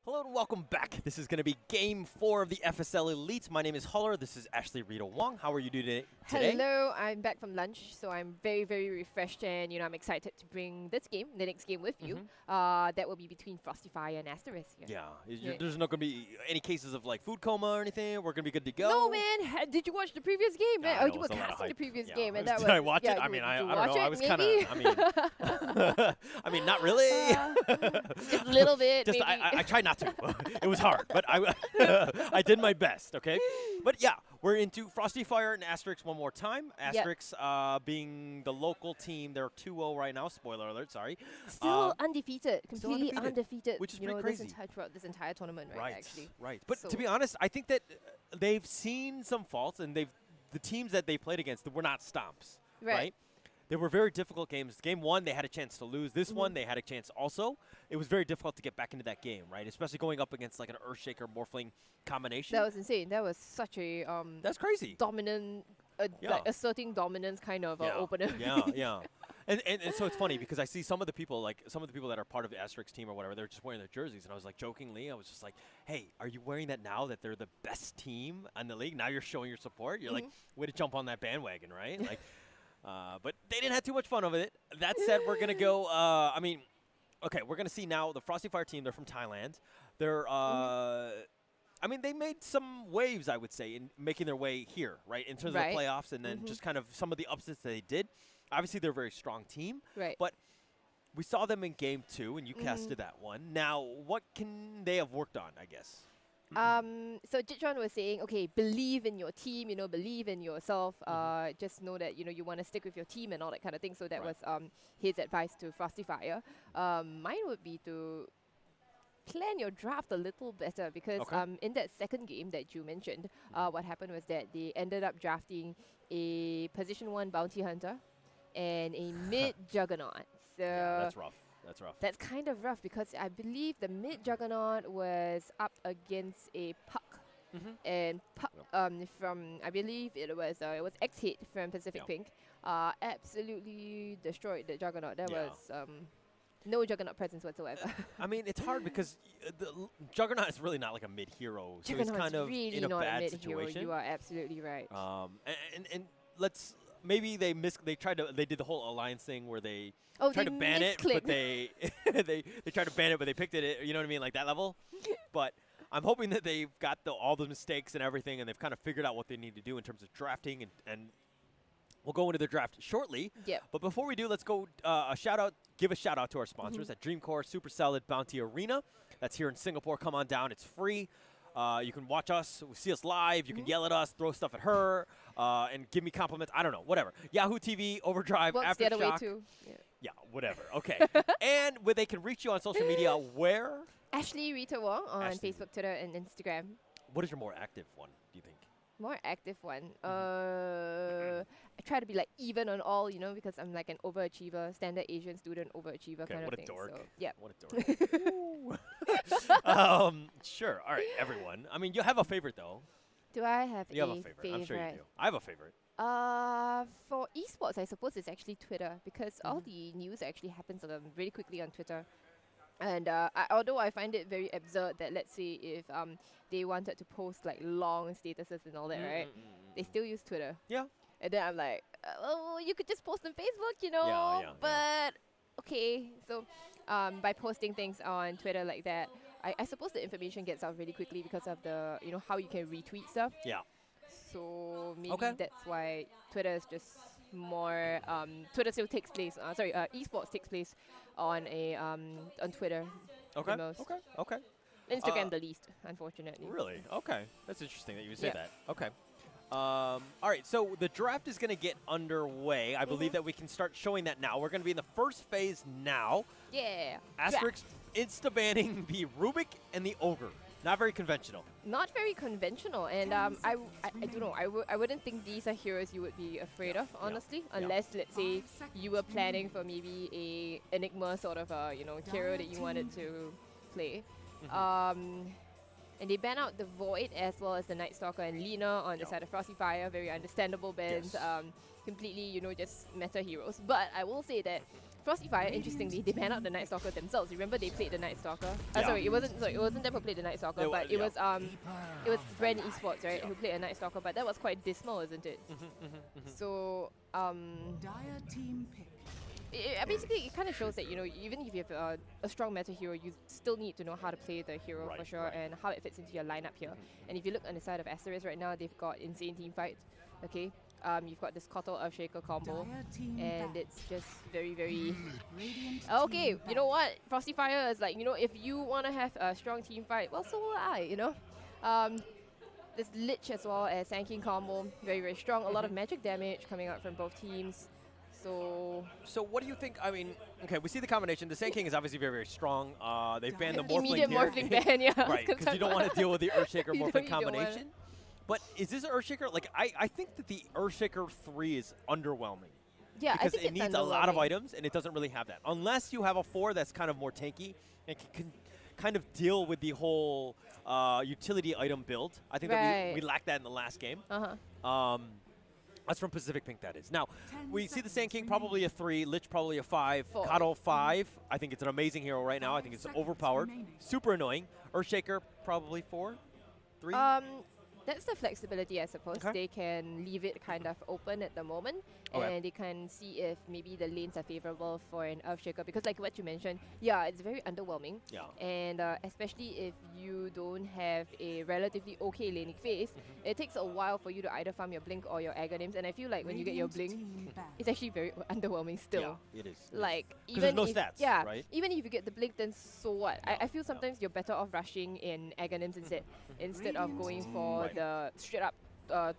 Hello and welcome back. This is going to be Game 4 of the FSL Elite. My name is Huller. This is Ashley Rita Wong. How are you doing today? Hello, I'm back from lunch, so I'm very, very refreshed, and I'm excited to bring this game, the next game, with you. That will be between Frosty and Asterisk. Yeah, there's not going to be any cases of like food coma or anything. We're going to be good to go. No, man. Did you watch the previous game? Man? No, you were casting the previous game, and that was. Did I watch it? I mean, I don't know. I was kind of. I mean, not really. Just a little bit. Just maybe. I tried not to. It was hard, but I did my best. Okay, but yeah, we're into Frosty Fire and Asterisk one more time. Asterisk being the local team, they're 2-0 right now. Spoiler alert, sorry. Still undefeated, completely undefeated. Which is pretty crazy. Throughout this entire tournament, right? Actually, right. But to be honest, I think that they've seen some faults, and the teams that they played against were not stomps, right? They were very difficult games. Game 1, they had a chance to lose. This one, they had a chance also. It was very difficult to get back into that game, right? Especially going up against like an Earthshaker Morphling combination. That was insane. That was such a that's crazy. Dominant, like asserting dominance kind of opener. Yeah. And so it's funny because I see some of the people that are part of the Asterisk team or whatever, they're just wearing their jerseys, and I was like jokingly, I was just like, hey, are you wearing that now that they're the best team in the league? Now you're showing your support. You're like, way to jump on that bandwagon, right? Like. But they didn't have too much fun of it. That said, we're going to go, we're going to see now the Frosty Fire team. They're from Thailand. They're, they made some waves, I would say, in making their way here, right, in terms of the playoffs and then just kind of some of the upsets that they did. Obviously, they're a very strong team. Right. But we saw them in Game 2, and you casted that one. Now, what can they have worked on, I guess? So Jitron was saying, okay, believe in your team, believe in yourself. Just know that, you want to stick with your team and all that kind of thing. So that was his advice to Frosty Fire. Mine would be to plan your draft a little better because in that second game that you mentioned, what happened was that they ended up drafting a position 1 bounty hunter and a mid juggernaut. So yeah, that's rough. That's rough. That's kind of rough because I believe the mid juggernaut was up against a puck, and puck from I believe it was X-Hit from Pacific Pink, absolutely destroyed the juggernaut. There was no juggernaut presence whatsoever. I mean, it's hard because the juggernaut is really not like a mid hero, so he's kind of really in a not bad a situation. You are absolutely right. And let's. Maybe they did the whole alliance thing where they tried to ban it, but they tried to ban it, but they picked it. You know what I mean, like that level. But I'm hoping that they've got all the mistakes and everything, and they've kind of figured out what they need to do in terms of drafting, and we'll go into the draft shortly. Yep. But before we do, let's go give a shout out to our sponsors at Dreamcore Super Salad Bounty Arena. That's here in Singapore. Come on down. It's free. You can watch us, see us live. You can yell at us, throw stuff at her, and give me compliments. I don't know, whatever. Yahoo TV, Overdrive, Works the other way Aftershock. too. Yeah, whatever. Okay. And where they can reach you on social media, where? Ashley Rita Wong on Ashley. Facebook, Twitter, and Instagram. What is your more active one, do you think? More active one. I try to be like even on all, because I'm like an overachiever, standard Asian student overachiever kind of thing. What a dork. So, yeah. What a dork. Sure. All right, everyone. I mean, you have a favorite, though. Do I have You have a favorite. I'm sure you do. I have a favorite. For esports, I suppose it's actually Twitter because all the news actually happens really quickly on Twitter. And although I find it very absurd that, let's say, if they wanted to post like long statuses and all that, right? They still use Twitter. Yeah. And then I'm like, oh, you could just post on Facebook, Yeah. Okay. So by posting things on Twitter like that, I suppose the information gets out really quickly because of the, how you can retweet stuff. Yeah. So maybe that's why Twitter is just more. Twitter still takes place. Esports takes place on Twitter. Okay. The most. Okay. Instagram the least, unfortunately. Really? Okay. That's interesting that you would say that. Okay. All right, so the draft is going to get underway. I believe that we can start showing that now. We're going to be in the first phase now. Yeah. Asterisk insta-banning the Rubik and the Ogre. Not very conventional. Not very conventional, and I don't know. I wouldn't think these are heroes you would be afraid of, honestly, unless let's say you were planning for maybe a Enigma sort of hero that you wanted to play. And they ban out the Void as well as the Night Stalker and Lina on the side of Frosty Fire. Very understandable bans. Completely, just meta heroes. But I will say that Frosty Fire, interestingly, they banned out the Night Stalker themselves. Remember they played the Night Stalker? Yeah. Sorry, it wasn't them who played the Night Stalker, but it was Brand Esports, right, who played a Night Stalker, but that was quite dismal, isn't it? So Dire team pick. basically it kind of shows that, you know, even if you have a strong meta hero, you still need to know how to play the hero for sure, and how it fits into your lineup here. And if you look on the side of Asterisk right now, they've got insane team fights. Okay, you've got this Kotal Earthshaker combo, and it's just very, very okay. You know what, Frosty Fire is like, you know, if you want to have a strong team fight, well, so will I. You know, this Lich as well as Sand King combo, very, very strong. A lot of magic damage coming out from both teams. So what do you think? I mean, okay, we see the combination. The Sand King is obviously very, very strong. They've banned the Morphling immediate here. Morphling ban, yeah. Right, because you don't want to deal with the Earthshaker You Morphling don't combination. But is this Earthshaker? Like, I think that the Earthshaker 3 is underwhelming. Yeah, because I think it it's needs a lot of underwhelming. items, and it doesn't really have that. Unless you have a 4 that's kind of more tanky and can kind of deal with the whole utility item build. I think that we lacked that in the last game. That's from Pacific Pink, that is. Now, we see the Sand King probably a 3, Lich probably a 5, Kotal 5. I think it's an amazing hero right now. I think it's overpowered, super annoying. Earthshaker probably 4, 3. That's the flexibility, I suppose. Okay. They can leave it kind of open at the moment, and they can see if maybe the lanes are favorable for an Earthshaker. Because like what you mentioned, yeah, it's very underwhelming. Yeah. And especially if you don't have a relatively okay laning phase, it takes a while for you to either farm your Blink or your Aghanims. And I feel like when you get your Blink, it's actually very underwhelming still. Yeah, it is. Like, because there's even no if, stats, right? even if you get the Blink, then so what? I feel sometimes you're better off rushing in Aghanims instead of going for the straight up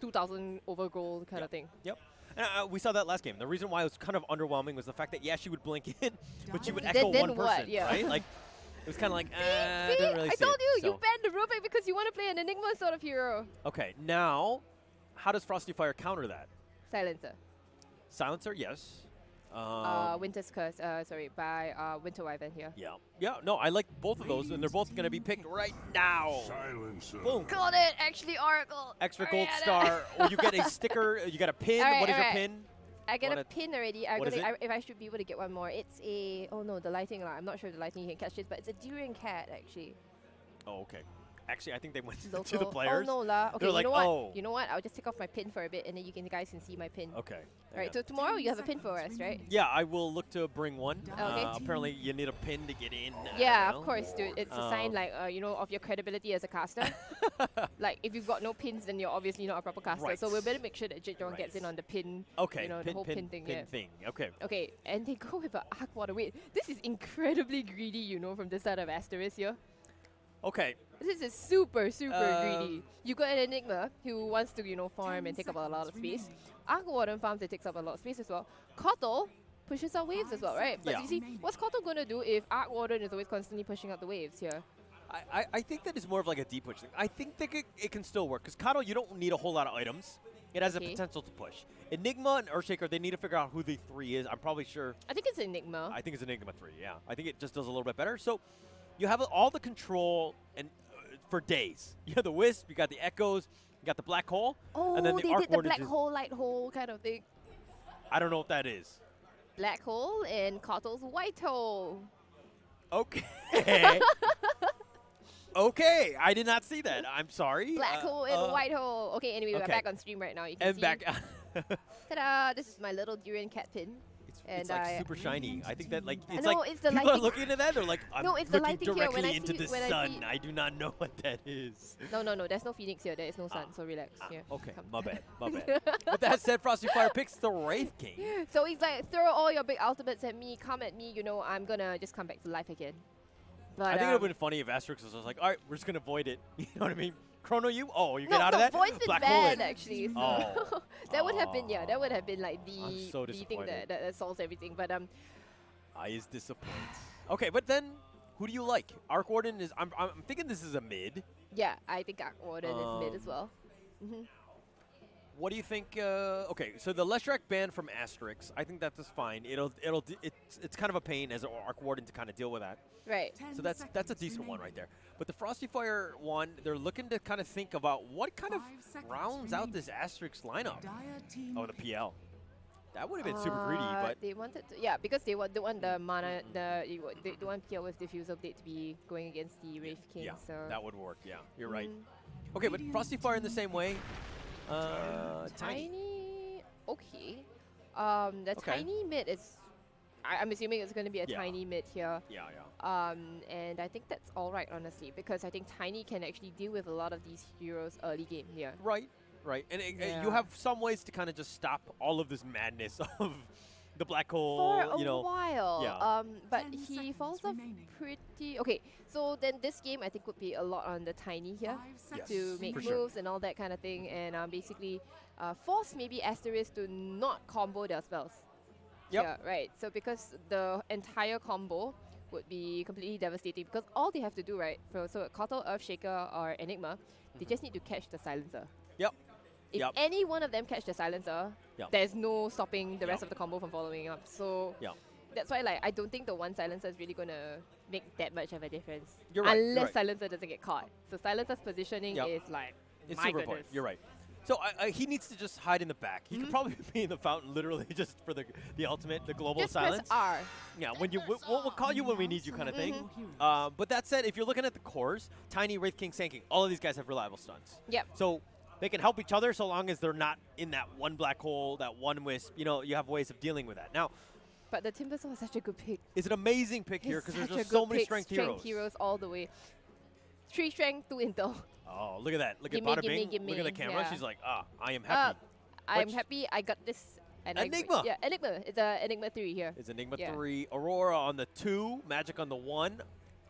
2,000 over gold kind of thing. Yep. And, we saw that last game. The reason why it was kind of underwhelming was the fact that, yeah, she would blink in, but she would echo then one what? person, Yeah. right? Like, it was kind of like, See, didn't really I see told it. you, So- you banned the Rubik because you want to play an Enigma sort of hero. Okay, now, how does Frosty Fire counter that? Silencer. Silencer, yes. Winter's Curse, by Winter Wyvern here. Yeah. Yeah, no, I like both of those, and they're both going to be picked right now. Silencer. Boom. Got it, actually, Oracle. Extra gold star, or you get a sticker, you get a pin. All right, What is all your right. pin? I get What a it- pin already. what is it? If I should be able to get one more. It's a, oh no, the lighting, I'm not sure if the lighting you can catch this, but it's a Durian Cat, actually. Oh, okay. Actually, I think they went to the Local. players. Oh no la. Okay, They're you like, know what? oh. You know what? I'll just take off my pin for a bit, and then guys can see my pin. Okay. Alright, so tomorrow you have a pin for us, right? Yeah, I will look to bring one. Okay. Apparently, you need a pin to get in. Yeah, you know? of course, dude. It's a sign, like, you know, of your credibility as a caster. Like, if you've got no pins, then you're obviously not a proper caster. Right. So we better make sure that Jitron Right. gets in on the pin. Okay, You know, the whole pin thing. Yeah. Okay. Okay, and they go with an Arc Water. Wait, this is incredibly greedy, you know, from this side of Asterisk here. Okay. This is super, super greedy. You got an Enigma who wants to, you know, farm and take up a lot of space. Arc Warden farms and takes up a lot of space as well. Kotal pushes out waves as well, right? But Yeah. you see, what's Kotal going to do if Arc Warden is always constantly pushing out the waves here? I think that is more of like a deep push thing. I think that it can still work. Because Kotal, you don't need a whole lot of items. It has a potential to push. Enigma and Earthshaker, they need to figure out who the 3 is. I'm probably sure. I think it's Enigma. I think it's Enigma 3, yeah. I think it just does a little bit better. So you have all the control and for days. You have the Wisp, you got the Echoes, you got the Black Hole, Oh, and then the they Arc did the Warden black just- hole, light hole kind of thing. I don't know what that is. Black hole and Kotal's white hole. Okay. Okay, I did not see that. I'm sorry. Black hole and white hole. Okay, anyway, we're okay. back on stream right now. You can And see. back. Ta-da! This is my little Durian Cat pin. It's And like super shiny. I think that like it's No, like it's the people are lighting. looking into that. They're like, I'm No, it's the looking lighting here. When directly I into see- the when I sun. see- I do not know what that is. No, there's no Phoenix here. There is no sun, so relax. Yeah. Okay, come. my bad. With that said, Frosty Fire picks the Wraith King. So he's like, throw all your big ultimates at me, come at me, you know, I'm gonna just come back to life again. But I think it would have been funny if Asterisk was just like, all right, we're just gonna void it. You know what I mean? Chrono you? Oh, you get out of that? Void's been Black hole bad it. actually. So Oh. that would have been that would have been like I'm so the thing disappointed. that solves everything. But I is disappointed. Okay, but then who do you like? Arc Warden is. I'm thinking this is a mid. yeah, I think Arc Warden is mid as well. What do you think? Okay, so the Leshrac ban from Asterisk, I think that's fine. It's kind of a pain as an Arc Warden to kind of deal with that. Right. So that's a decent one right there. But the Frosty Fire one, they're looking to kind of think about what kind of rounds out this Asterisk lineup. Oh, the PL. That would have been super greedy, but they wanted to, yeah, because they want the mana, they want Pure with Diffusal Blade to be going against the Wraith King. yeah, so that would work. Yeah, you're right. Okay, but Frosty Fire in the same way. Tiny. Okay. The Okay. tiny mid is, I'm assuming it's going to be a Yeah. tiny mid here. Yeah, yeah. And I think that's all right, honestly, because I think tiny can actually deal with a lot of these heroes early game here. Right, right. And you Yeah. have some ways to kind of just stop all of this madness of the black For hole, a you know. while, yeah. but 10 he seconds falls off remaining. pretty. Okay, so then this game I think would be a lot on the tiny here 5 seconds to make for moves sure. and all that kind of thing, and basically force maybe Asterisk to not combo their spells. Yep. Yeah, right. So because the entire combo would be completely devastating, because all they have to do, right, so Kotal, Earthshaker, or Enigma, they just need to catch the silencer. Yep. If Yep. any one of them catch the silencer, Yep. there's no stopping the rest Yep. of the combo from following up. So Yep. that's why, like, I don't think the one silencer is really gonna make that much of a difference. You're right, you're Unless right. silencer doesn't get caught. So silencer's positioning Yep. is like, It's my super goodness. important. You're right. So he needs to just hide in the back. He could probably be in the fountain literally just for the ultimate, the global Just silence. press R. Yeah, when you we'll call you when we need you kind of thing. But that said, if you're looking at the cores, Tiny, Wraith King, Sand King, all of these guys have reliable stuns. Yep. So they can help each other so long as they're not in that one black hole, that one wisp. You know, you have ways of dealing with that. Now, But the Timbersaw is such a good pick. it's an amazing pick here He's because there's such a just so good many pick. strength heroes. all the way. 3 strength, 2 intel. Oh, look at that. Look Gimme, at Bada gimme, Bing. gimme, Look at the camera. yeah. She's like, I am happy. I'm Which- happy I got this. And Enigma. Yeah, Enigma. It's a Enigma 3 here. It's Enigma Yeah. 3, Aurora on the 2, Magic on the 1.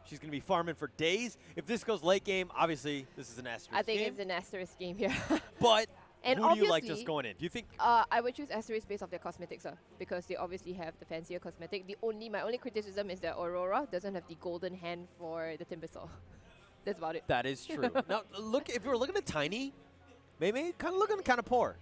She's going to be farming for days. If this goes late game, obviously this is an Asterisk I think game. it's an Asterisk game here. But And who do you like obviously, just going in? Do you think? I would choose Asterisk based off their cosmetics, because they obviously have the fancier cosmetic. My only criticism is that Aurora doesn't have the golden hand for the Timbersaw. That's about it. That is true. Now, look, if you were looking at Tiny, maybe kind of looking kind of poor.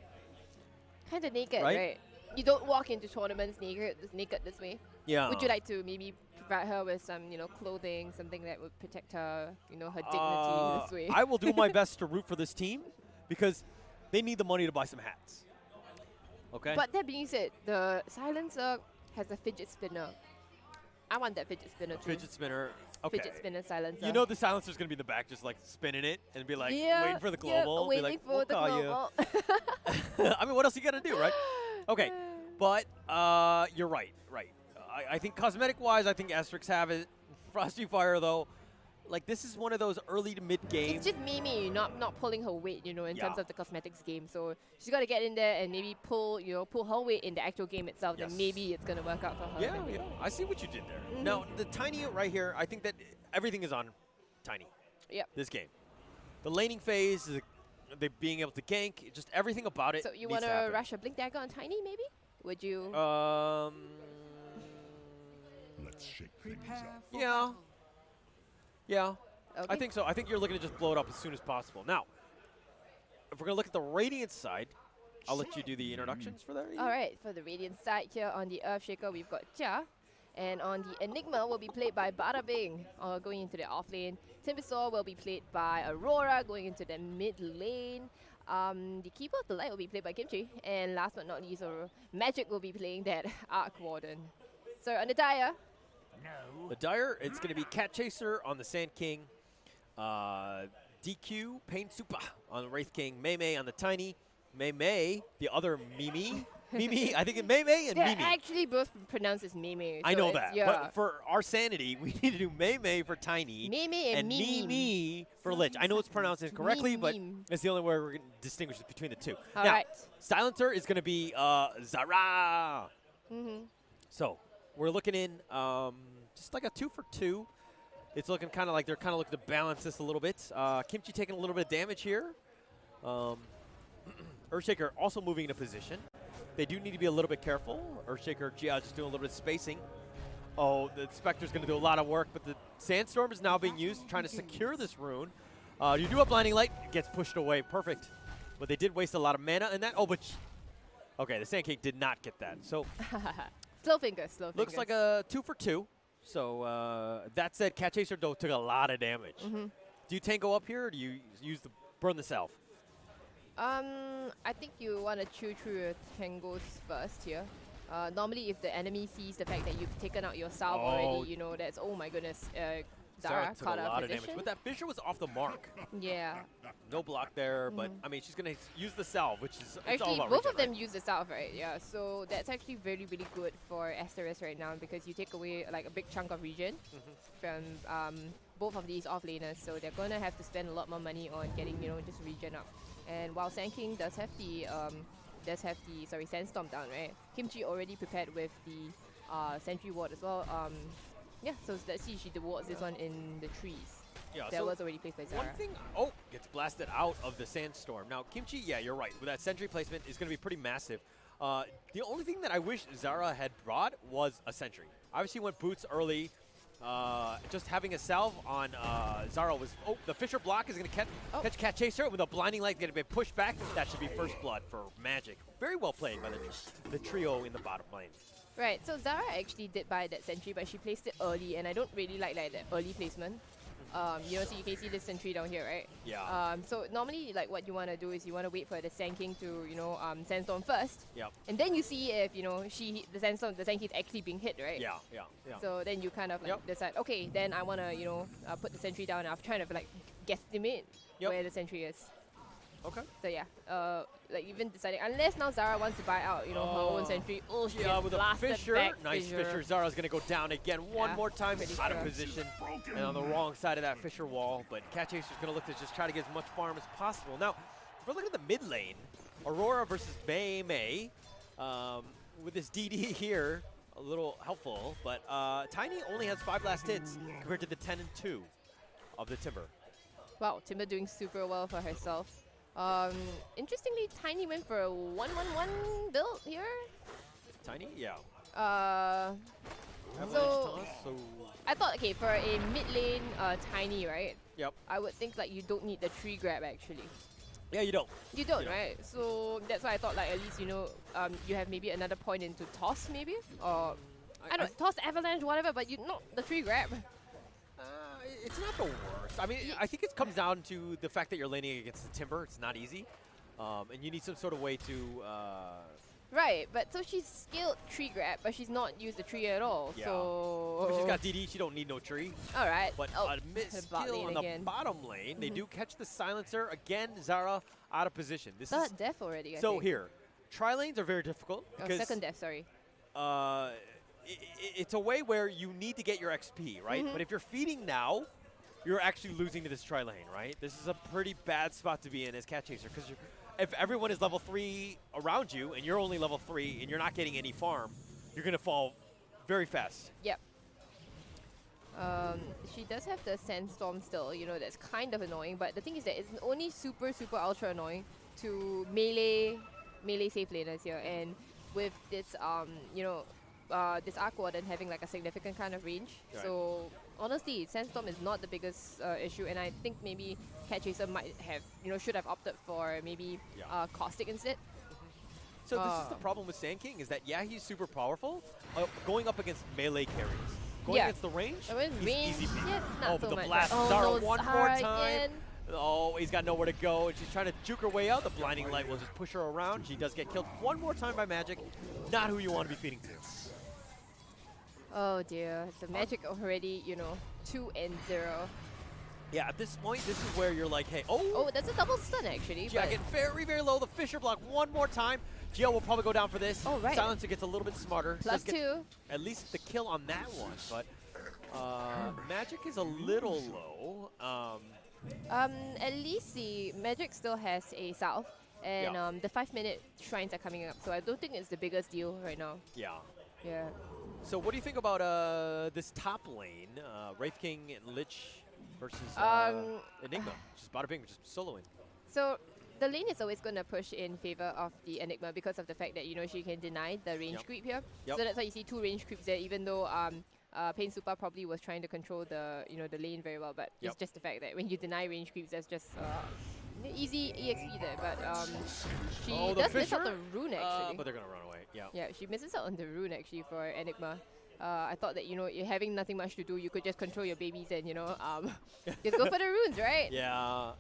Kind of naked, Right? right? You don't walk into tournaments naked this way. Yeah. Would you like to maybe provide her with some, clothing, something that would protect her, her dignity this way? I will do my best to root for this team because they need the money to buy some hats. Okay. But that being said, the silencer has a fidget spinner. I want that fidget spinner too. Fidget spinner. Okay. Fidget spinner silencer. You know the silencer's gonna be in the back, just like spinning it and be like yeah, waiting for the global. waiting be like, for we'll the call global. you. I mean, what else you gotta do, right? Okay, but you're right. Right. I think cosmetic-wise, I think Asterisks have it. Frosty Fire, though, like this is one of those early to mid game. It's just Mimi not pulling her weight, in terms Yeah. of the cosmetics game. So she's got to get in there and maybe pull her weight in the actual game itself. Yes. Then maybe it's gonna work out for her. Yeah, that way. yeah. I see what you did there. Now, the Tiny right here, I think that everything is on Tiny. Yep. This game. The laning phase, they being able to gank, just everything about it. So you want to rush a Blink Dagger on Tiny, maybe? Would you? Let's shake things Prepare up. for Yeah. battle. Yeah, Okay. I think so. I think you're looking to just blow it up as soon as possible. Now, if we're going to look at the Radiant side, I'll let you do the introductions for that. All right, for the Radiant side here on the Earthshaker, we've got Jia. And on the Enigma will be played by Bada Bing, going into the off lane. Timbersaw will be played by Aurora, going into the mid lane. The Keeper of the Light will be played by Kimchi. And last but not least, Magic will be playing that Arc Warden. So on the Dire, The Dire, it's going to be Cat Chaser on the Sand King, DQ, Pain Supa on the Wraith King, Mei on the Tiny, Mei, the other Mimi. Mimi, I think it's Mei and they're Mimi. actually both pronounced as Mimi. I so know it's- that. Yeah. But for our sanity, we need to do Mei for Tiny Mimi and Mimi. Mimi for Lich. I know it's pronounced incorrectly, but Meme. it's the only way we're going to distinguish between the two. All now, right. Silencer is going to be Zara. So we're looking in just like a 2 for 2. It's looking kind of like they're kind of looking to balance this a little bit. Kimchi taking a little bit of damage here. Earthshaker also moving into position. They do need to be a little bit careful. Earthshaker, Jia just doing a little bit of spacing. Oh, the Spectre's going to do a lot of work, but the Sandstorm is now being used trying to secure this rune. You do have Blinding Light. It gets pushed away. Perfect. But they did waste a lot of mana in that. Oh, but... Okay, the Sand King did not get that. So, Slow fingers. looks like a 2 for 2. So, that said, Cat Chaser, though, took a lot of damage. Do you tango up here, or do you use the burn the self? I think you want to chew through your tangos first here. Normally, if the enemy sees the fact that you've taken out your salve already, you know, that's, oh my goodness, Zara took caught a out lot of position. damage. But that Fissure was off the mark. Yeah. No block there, but I mean, she's going to use the salve, which is it's all Actually, about both regen, of them right? use the salve, right? Yeah, so that's actually really, really good for Asterisk right now because you take away like a big chunk of regen from both of these off-laners, so they're going to have to spend a lot more money on getting, you know, just regen up. And while Sand King does have the Sandstorm down, right? Kimchi already prepared with the Sentry Ward as well. Yeah, so let's see, she wards this one in the trees. Yeah, That so was already placed by Zara. one thing, gets blasted out of the Sandstorm. Now, Kimchi, yeah, you're right. With that sentry placement, is going to be pretty massive. The only thing that I wish Zara had brought was a sentry. Obviously, went boots early. Just having a salve on Zara was... Oh, the Fissure block is going to catch Cat Chaser with a blinding light going to be pushed back. That should be first blood for Magic. Very well played by the trio in the bottom lane. Right, so Zara actually did buy that sentry, but she placed it early, and I don't really like that early placement. You know, so you can see the sentry down here, right? Yeah. So normally, like, what you want to do is you want to wait for the Sand King to, you know, Sandstorm first. Yep. And then you see if, you know, the Sand King is actually being hit, right? Yeah. So then you kind of like decide, okay, then I want to, you know, put the sentry down. I'm trying to like guesstimate where the sentry is. Okay. So yeah, like even deciding, unless now Zara wants to buy out, you know, her own sentry. Oh, she gets with a blasted Fissure. back, Nice Fissure. Zara's going to go down again one more time. pretty Out of sure. position and on the wrong side of that Fissure wall. But Cat Chaser's going to look to just try to get as much farm as possible. Now, if we're looking at the mid lane, Aurora versus Mei. With this DD here, a little helpful. But Tiny only has 5 last hits compared to the 10 and 2 of the Timber. Wow, Timber doing super well for herself. Interestingly, Tiny went for a 1-1-1 build here. Tiny? Yeah. So Toss, so I thought, okay, for a mid lane Tiny, right? Yep. I would think like you don't need the tree grab actually. Yeah, you don't. You don't, You don't. right? So that's why I thought like at least, you know, you have maybe another point into toss maybe, or I don't toss avalanche whatever, but you not the tree grab. It's not the worst. I mean, I think it comes down to the fact that you're laning against the Timber. It's not easy. And you need some sort of way to... Right, but so she's skilled tree grab, but she's not used the tree at all. Yeah. So She's got DD. She don't need no tree. all right. But a mid the bot skill lane on the again. bottom lane. They do catch the Silencer. Again, Zara out of position. This is Third death already. I so think. here. Tri-lanes are very difficult Oh, because second death, sorry. it's a way where you need to get your XP, right? But if you're feeding now, you're actually losing to this tri-lane, right? This is a pretty bad spot to be in as Cat Chaser because if everyone is level 3 around you and you're only level 3 and you're not getting any farm, you're going to fall very fast. Yep. She does have the Sandstorm still, you know, that's kind of annoying, but the thing is that it's only super, super ultra annoying to melee safe laners here, and with this, you know, this Arc Warden having like a significant kind of range. Right. So honestly, Sandstorm is not the biggest issue, and I think maybe Cat Chaser might have, you know, should have opted for maybe Caustic instead. So this is the problem with Sand King is that, yeah, he's super powerful, going up against melee carries. Going against the range, I mean, he's range, easy beat. yeah, not Oh, so but the much. blast Oh, Zara no, one more Zara time. again. Oh, he's got nowhere to go, and she's trying to juke her way out. The blinding light will just push her around. She does get killed one more time by Magic. Not who you want to be feeding to. Oh dear, the Magic already, you know, 2-0. Yeah, at this point, this is where you're like, hey, Oh, that's a double stun actually. Jacket very, very low. The Fissure block one more time. Gio will probably go down for this. Oh, right. Silencer gets a little bit smarter. Plus Does get 2. At least the kill on that one, but Magic is a little low. At least the Magic still has a Salve, and the 5-minute shrines are coming up, so I don't think it's the biggest deal right now. Yeah. Yeah. So what do you think about this top lane, Wraith King and Lich versus Enigma, just bada bing, just soloing? So the lane is always going to push in favor of the Enigma because of the fact that, you know, she can deny the range creep here. Yep. So that's why you see 2 range creeps there, even though Pain Super probably was trying to control the, you know, the lane very well, but it's just the fact that when you deny range creeps, there's just easy EXP there. But she does miss out the rune actually. But they're gonna run away. Yeah. Yeah, she misses out on the rune actually for Enigma. I thought that, you know, you're having nothing much to do, you could just control your babies and, you know, just go for the runes, right? Yeah.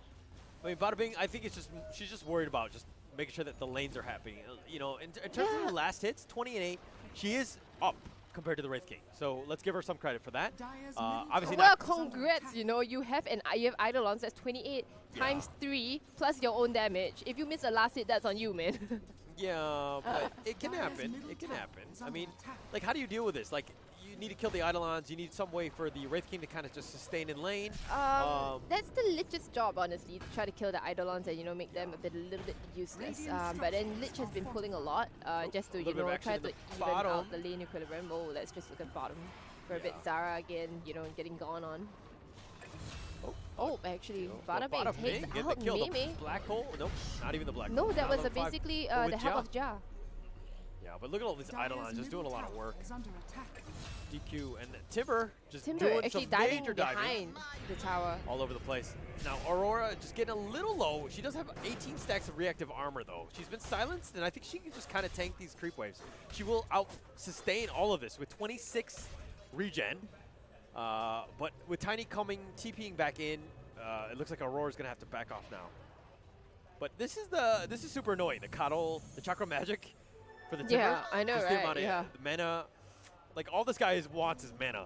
I mean, bada bing, I think it's just, she's just worried about just making sure that the lanes are happening. You know, in terms of her last hits, 20 and 8, she is up compared to the Wraith King. So let's give her some credit for that. Obviously well, not. congrats, you know, you have Eidolons that's 28 times 3 plus your own damage. If you miss a last hit, that's on you, man. Yeah, but it can happen. It can happen. I mean, like, how do you deal with this? Like, you need to kill the Eidolons. You need some way for the Wraith King to kind of just sustain in lane. That's the Lich's job, honestly, to try to kill the Eidolons and, you know, make them a little bit useless. But then Lich has been pulling a lot just to, you know, try to even out the lane equilibrium. Oh, let's just look at bottom for a bit. Zara again, you know, getting gone on. Oh, actually, bada bing takes out Mei. Black hole? Nope, not even the black hole. No, that was basically the help of Ja. Yeah, but look at all these Eidolons just doing a lot of work. DQ and Timber just Timber doing actually some diving major diving behind the tower. all over the place. Now Aurora just getting a little low. She does have 18 stacks of reactive armor though. She's been silenced, and I think she can just kind of tank these creep waves. She will out-sustain all of this with 26 regen. But with Tiny coming, TPing back in, it looks like Aurora's gonna have to back off now. But this is super annoying. The Cuddle, the Chakra Magic for the Timber. Yeah, I know, just right? the amount of Yeah. the mana. Like, all this guy wants is mana.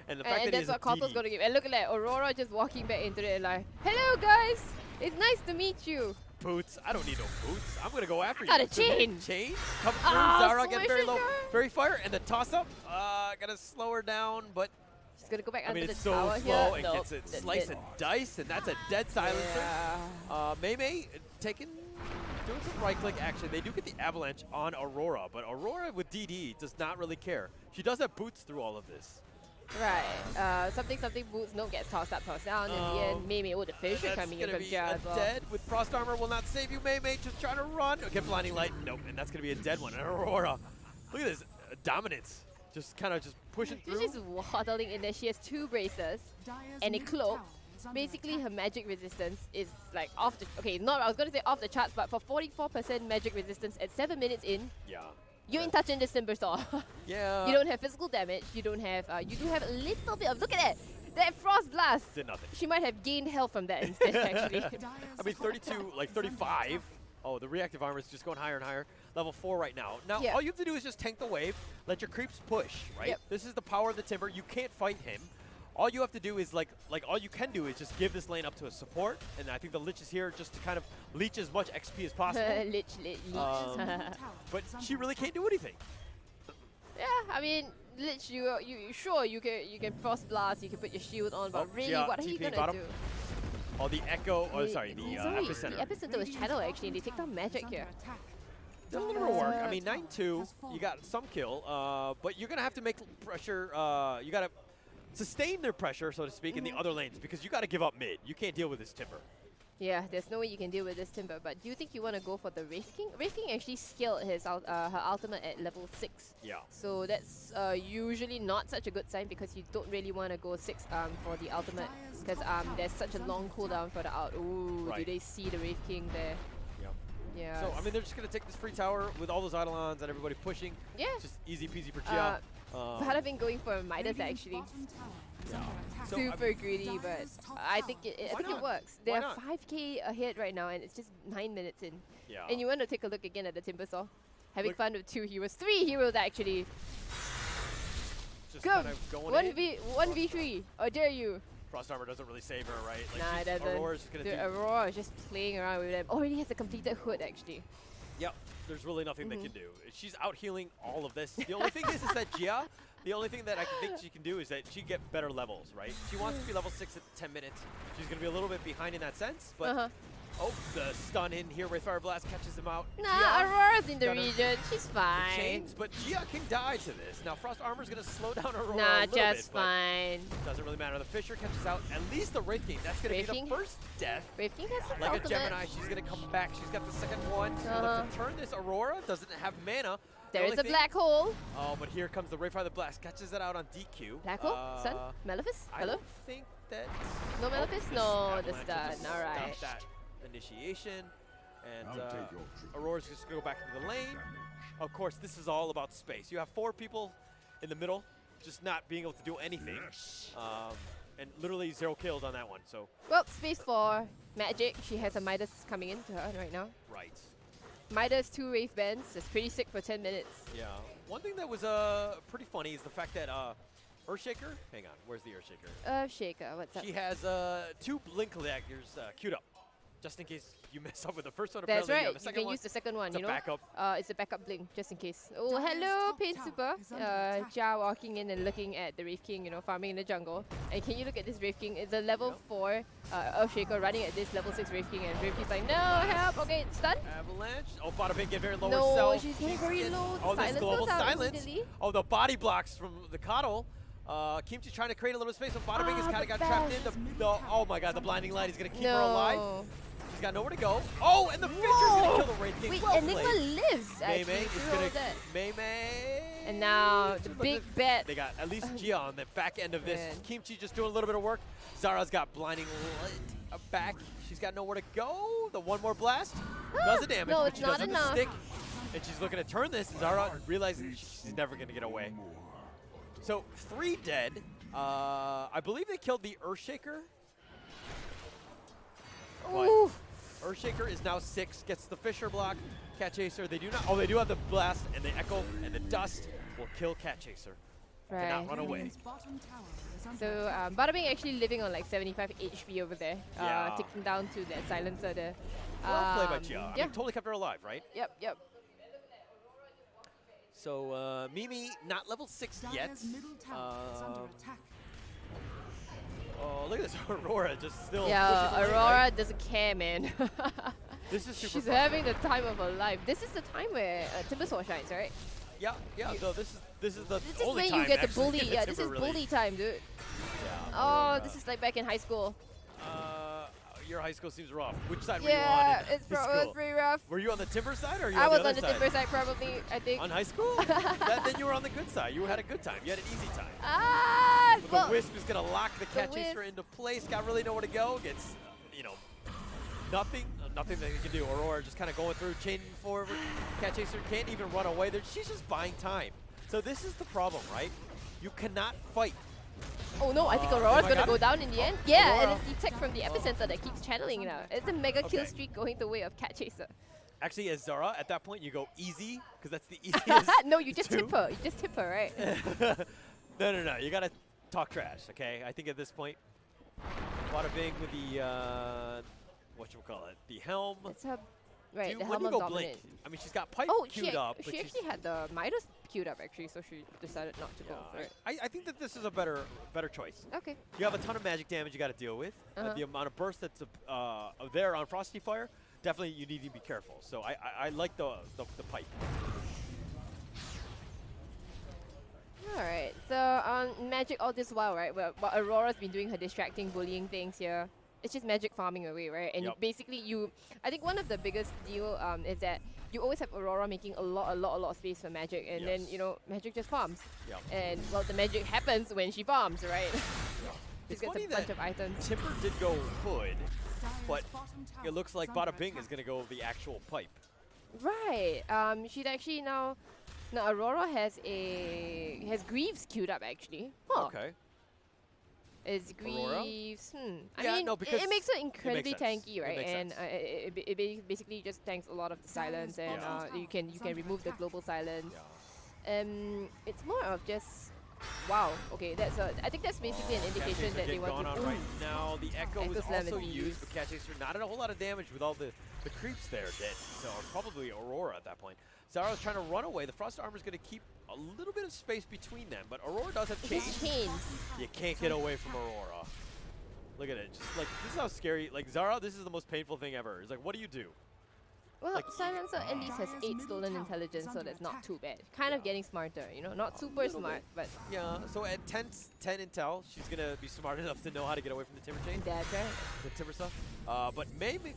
And the fact that And he that's has a what Cottle's DD. going to give. And look at that, Aurora just walking back into it like, hello guys, it's nice to meet you. Boots. I don't need no boots. I'm gonna go after you. Got a So then chain. Chain. Come through. Ah, Zara get very low. smash it, Very fire. And the toss up. Gotta slow her down. But She's going to go back I under mean, the it's so tower slow. here. It Nope, gets it that's slice it. and dice. And that's a dead silencer. Yeah. Mei doing some right click action. They do get the avalanche on Aurora, but Aurora with DD does not really care. She does have boots through all of this. Right. Something boots don't get tossed up, tossed down. In the end, Mei, oh, the fish That's coming in gonna from be Ja a as well. dead with frost armor will not save you. Mei just trying to run. Okay, blinding light. Nope, and that's gonna be a dead one. And Aurora, look at this dominance. Just kind of pushing through. She's just waddling in there. She has 2 braces and a cloak. Basically, her magic resistance is like off the... Okay, not I was going to say off the charts, but for 44% magic resistance at 7 minutes in, Yeah. you ain't touching this Timber Saw. Yeah. You don't have physical damage. You don't have... you do have a little bit of... Look at that! That Frost Blast! Did nothing. She might have gained health from that instead, actually. I mean, 32, like 35. Oh, the reactive armor is just going higher and higher. Level 4 right now. Now, Yeah. all you have to do is just tank the wave, let your creeps push, right? Yep. This is the power of the Timber. You can't fight him. All you have to do is, like all you can do is just give this lane up to a support, and I think the Lich is here just to kind of leech as much XP as possible. Lich. But she really can't do anything. Yeah, I mean, Lich, you sure you can Frost Blast, you can put your shield on, but Oh, really, yeah, what are you TP gonna bottom. do? Oh, the Echo. Oh, sorry, the Sorry, Epicenter. The Epicenter was Channel, actually, and they take down magic here. Does a little bit of work. I mean, 9-2, you got some kill, but you're going to have to make pressure. You got to sustain their pressure, so to speak, in the other lanes, because you got to give up mid. You can't deal with this Timber. Yeah, there's no way you can deal with this Timber, but do you think you want to go for the Wraith King? Wraith King actually scaled her ultimate at level 6. Yeah. So that's usually not such a good sign, because you don't really want to go 6 for the ultimate, because there's such a long cooldown for the ult. Ooh, Right. do they see the Wraith King there? Yep. Yeah. So, I mean, they're just going to take this free tower with all those Eidolons and everybody pushing. Yeah. Just easy peasy for Gia. Bada been going for Midas, actually. So, Super greedy, but I think it not? works. Why They're not? 5k ahead right now, and it's just 9 minutes in. Yeah. And you want to take a look again at the Timber Saw. Having Look- fun with 2 heroes. 3 heroes, actually. just Go! kind of going in. 1v3. Or dare you? Frost armor doesn't really save her, right? Like, Nah, it doesn't. Aurora's just going to The do. Aurora is just playing around with them. Already has a completed hood, actually. Yep. There's really nothing they can do. She's out healing all of this. The only thing is that Gia, the only thing that I think she can do is that she get better levels, right? She wants to be level 6 at 10 minutes. She's going to be a little bit behind in that sense, but oh, the stun in here with Fire Blast catches him out. Nah, Gia Aurora's in the got her- region. She's the fine. chains, but Gia can die to this. Now Frost Armor's going to slow down Aurora a Nah, little just bit, but fine. doesn't really matter. The Fisher catches out at least the Wraith King. That's going to Wraith be King? the first death. Wraith King has his Like a ultimate. Gemini, she's going to come back. She's got the second one. She's going to turn this. Aurora doesn't have mana. There is only a thing- black hole. Oh, but here comes the Rayfire the Blast. Catches it out on DQ. Black hole? Sun? Malefice? I Hello? don't think that... No Malefice? this No, the Avalanche will stun. just Alright. stop that initiation. And I'll take your tribute. Aurora's just going to go back into the lane. Of course, this is all about space. You have 4 people in the middle just not being able to do anything. Yes. And literally 0 kills on that one, so. Well, space for Magic. She has a Midas coming into her right now. Right. Midas, 2 Wraith Bands. That's pretty sick for 10 minutes. Yeah. One thing that was pretty funny is the fact that Earthshaker, hang on, where's the Earthshaker? Shaker, what's up? She has 2 Blink Collectors queued up, just in case you mess up with the first one. That's Apparently right. you have a You second can one. use the second one, It's you a know? backup. It's a backup blink, just in case. Oh, Dire's hello, top Pain tower Super. is under attack. Jia walking in and looking at the Wraith King, you know, farming in the jungle. And can you look at this Wraith King? It's a level 4 Earthshaker running at this level 6 Wraith King, and Wraith King's like, no, help! Okay, stun. Avalanche. Oh, bada bing, get very lower No, self. she's getting very low. Oh, there's Silence global goes out silence. immediately. Oh, the body blocks from the Coddle. Kimchi's trying to create a little space, so Bada Bing has Ah, kind of the got trapped bash. in. Oh my god, the blinding light is going to keep her alive. No. She's got nowhere to go. Oh, and the Fisher's going to kill the Wraith King. Wait, Well Enigma played. lives May actually May is through going all to... that. May May... And now the But big bet. They got at least Gia on the back end of this. Man. Kimchi just doing a little bit of work. Zara's got blinding light back. She's got nowhere to go. The one more blast does the damage, No, but it's she not doesn't enough. stick. And she's looking to turn this. Zara realizing she's never going to get away. So 3 dead. I believe they killed the Earthshaker. But Ooh. Earthshaker is now 6. Gets the Fisher block. Cat Chaser. They do not. Oh, they do have the blast and the echo and the dust will kill Cat Chaser. Cannot Right. run away. Radiant's bottom tower is under So attack. Bada Bing actually living on like 75 HP over there, Yeah. ticking down to that silencer there. Well played by Gia. I Yeah. mean, totally kept her alive, right? Yep. So Mimi, not level 6 yet. Dire's middle tower is under attack. Oh, look at this Aurora just still. Yeah, pushing away, Aurora right? doesn't care, man. This is super. She's fun. having the time of her life. This is the time where Timbersaw shines, right? Yeah. So this is the This is only when time you get the actually bully. that Yeah, this Timber is really- bully time, dude. Yeah, Oh, Aurora. this is like back in high school. Your high school seems rough. Which side were Yeah, you on in high it was school? pretty rough. Were you on the Timber side or you I on was the other on the side? Timber side probably, I think. On high school? Then you were on the good side. You had a good time. You had an easy time. But Well, the Wisp is gonna lock the Cat Wisp- Chaser into place. Got really nowhere to go. Gets, nothing that he can do. Aurora just kind of going through, chaining forward. Cat Chaser can't even run away. She's just buying time. So this is the problem, right? You cannot fight. Oh no, I think Oh Aurora's my gonna God. go down in the end. Oh, Yeah, Aurora. and it's the tech from the epicenter that keeps channeling now. It's a mega kill Okay. streak going the way of Cat Chaser. Actually, as Zara, at that point, you go easy, because that's the easiest. No, you just two. tip her. You just tip her, right? No. You gotta talk trash, okay? I think at this point, Bada Bing with the, whatchamacallit, the helm. It's her, right, the When helm do of you go dominant. blink? I mean, she's got pipe Oh, queued up. she which actually is, had the Midas queued up actually, so she decided not to go for it. I think that this is a better choice. Okay. You have a ton of magic damage you got to deal with. Uh-huh. The amount of burst that's there on Frosty Fire, definitely you need to be careful. So I like the pipe. All right. So on Magic all this while, right? Well, Aurora's been doing her distracting, bullying things here. It's just Magic farming away, right? And Yep. basically, I think one of the biggest deal is that you always have Aurora making a lot of space for Magic, and then Yes. Magic just farms. Yep. And well, the magic happens when she farms, right? She It's gets funny a bunch that of items. Timber did go hood, Dire's but bottom tower it looks like is under Bada Bing is attack. going to go the actual pipe. Right. She'd actually now Aurora has Greaves queued up actually. Huh. Okay. Is Aurora? Greaves? I Yeah, mean, no, because it makes her incredibly sense. tanky, It right? makes And sense. it basically just tanks a lot of the silence, and Yeah. you can remove the global silence. Yeah. It's more of just wow. Okay, I think that's basically an indication that they want going to. on right now. The Echo Echo is Slam also is being used, used. but Cat Chaser not a whole lot of damage with all the creeps there dead. So probably Aurora at that point. Zara's trying to run away. The Frost Armor is going to keep a little bit of space between them, but Aurora does have It's chains. chains. You can't get away from Aurora. Look at it. Just like, this is how scary. Like, Zara, this is the most painful thing ever. It's like, what do you do? Well, Like- Silencer at least has Dire's 8 middle stolen tower intelligence, is so under that's not attack. too bad. Kind of Yeah. getting smarter, not A super little smart, but Yeah, so at 10 intel, she's going to be smart enough to know how to get away from the Timber Chain, that's right. the Timber stuff. But Mimi,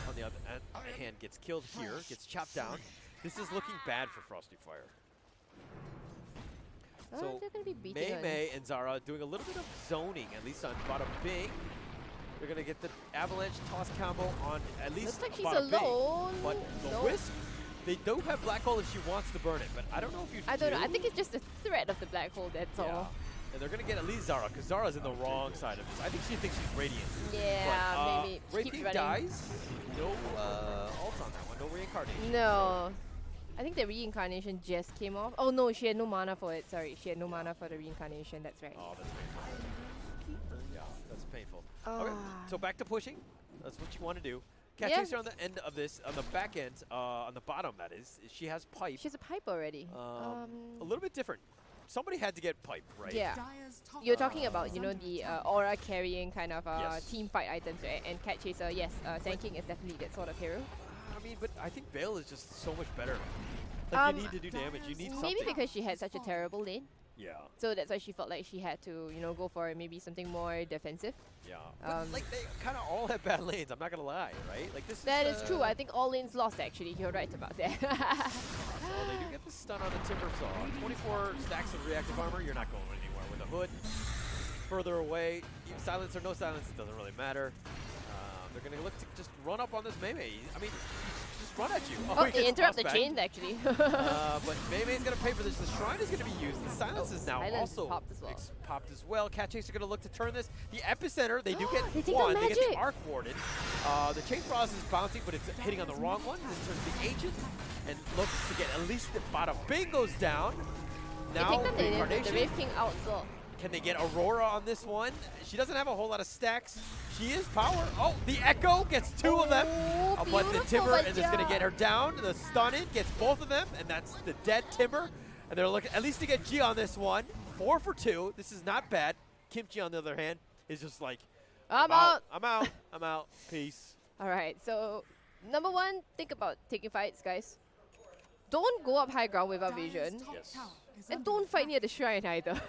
on the other hand, gets killed here, gets chopped down. This is looking bad for Frosty Fire. So They're gonna be beating on. May and Zara doing a little bit of zoning, at least on Bada Bing. They're going to get the Avalanche toss combo on at least Looks like she's Bada Bing. alone. But the No. Wisp, they do have Black Hole if she wants to burn it, but I don't know if you I don't know. I do. think it's just the threat of the black hole. That's Yeah. all. And they're going to get at least Zara, because Zara's in the wrong side of this. I think she thinks she's Radiant. Yeah, But, maybe. Keep Radiant running. dies. No ult on that one. No reincarnation. No. I think the reincarnation just came off. Oh no, she had no mana for it. Sorry, she had no mana for the reincarnation. That's right. Oh, that's painful. Yeah, that's painful. Okay, so back to pushing. That's what you want to do. Cat Yeah. Chaser on the end of this, on the back end, on the bottom that is, she has pipe. She has a pipe already. A little bit different. Somebody had to get pipe, right? Yeah. Dire's top You're tower talking about, is you know, under the attack. aura carrying kind of Yes. team fight items, right? And Cat Chaser, yes, tanking is definitely that sort of hero. I mean, but I think Veil is just so much better. Like, you need to do damage. You need something. Maybe because she had such a terrible lane. Yeah. So that's why she felt like she had to, you know, go for maybe something more defensive. Yeah. But, like, they kind of all have bad lanes. I'm not going to lie, right? Like, this That is is true. I think all lanes lost, actually. You're right about that. Oh, they do get the stun on the Timber Saw. 24 stacks of reactive armor. You're not going anywhere with a hood. Further away. Even silence or no silence, it doesn't really matter. They're going to look to just run up on this Mei Mei. I mean, just run at you. Oh, he it gets interrupt the tossed back. chain, actually. But Mei Mei's going to pay for this. The Shrine is going to be used. The silence is now silence also popped as well. popped as well. Cat Chaser going to look to turn this. The Epicenter, they do get They take one. the They get the magic. Arc Warden. The Chain Frost is bouncing, but it's hitting on the wrong one. This turns the Ancient and looks to get at least the Bada Bing goes down. They Now, take them, the Reincarnation. Wave King out as well. Can they get Aurora on this one? She doesn't have a whole lot of stacks. She is power. Oh, the Echo gets two of them. Oh, But the beautiful, Timber but is just going to yeah. get her down. The stun in gets both of them, and that's the dead Timber. And they're looking at least to get G on this one. 4 for 2. This is not bad. Kimchi, on the other hand, is just like, I'm out. I'm out. I'm out. Peace. All right, so number one, think about taking fights, guys. Don't go up high ground without Dire's vision. top Yes. tower is And under don't fight attack. near the shrine either.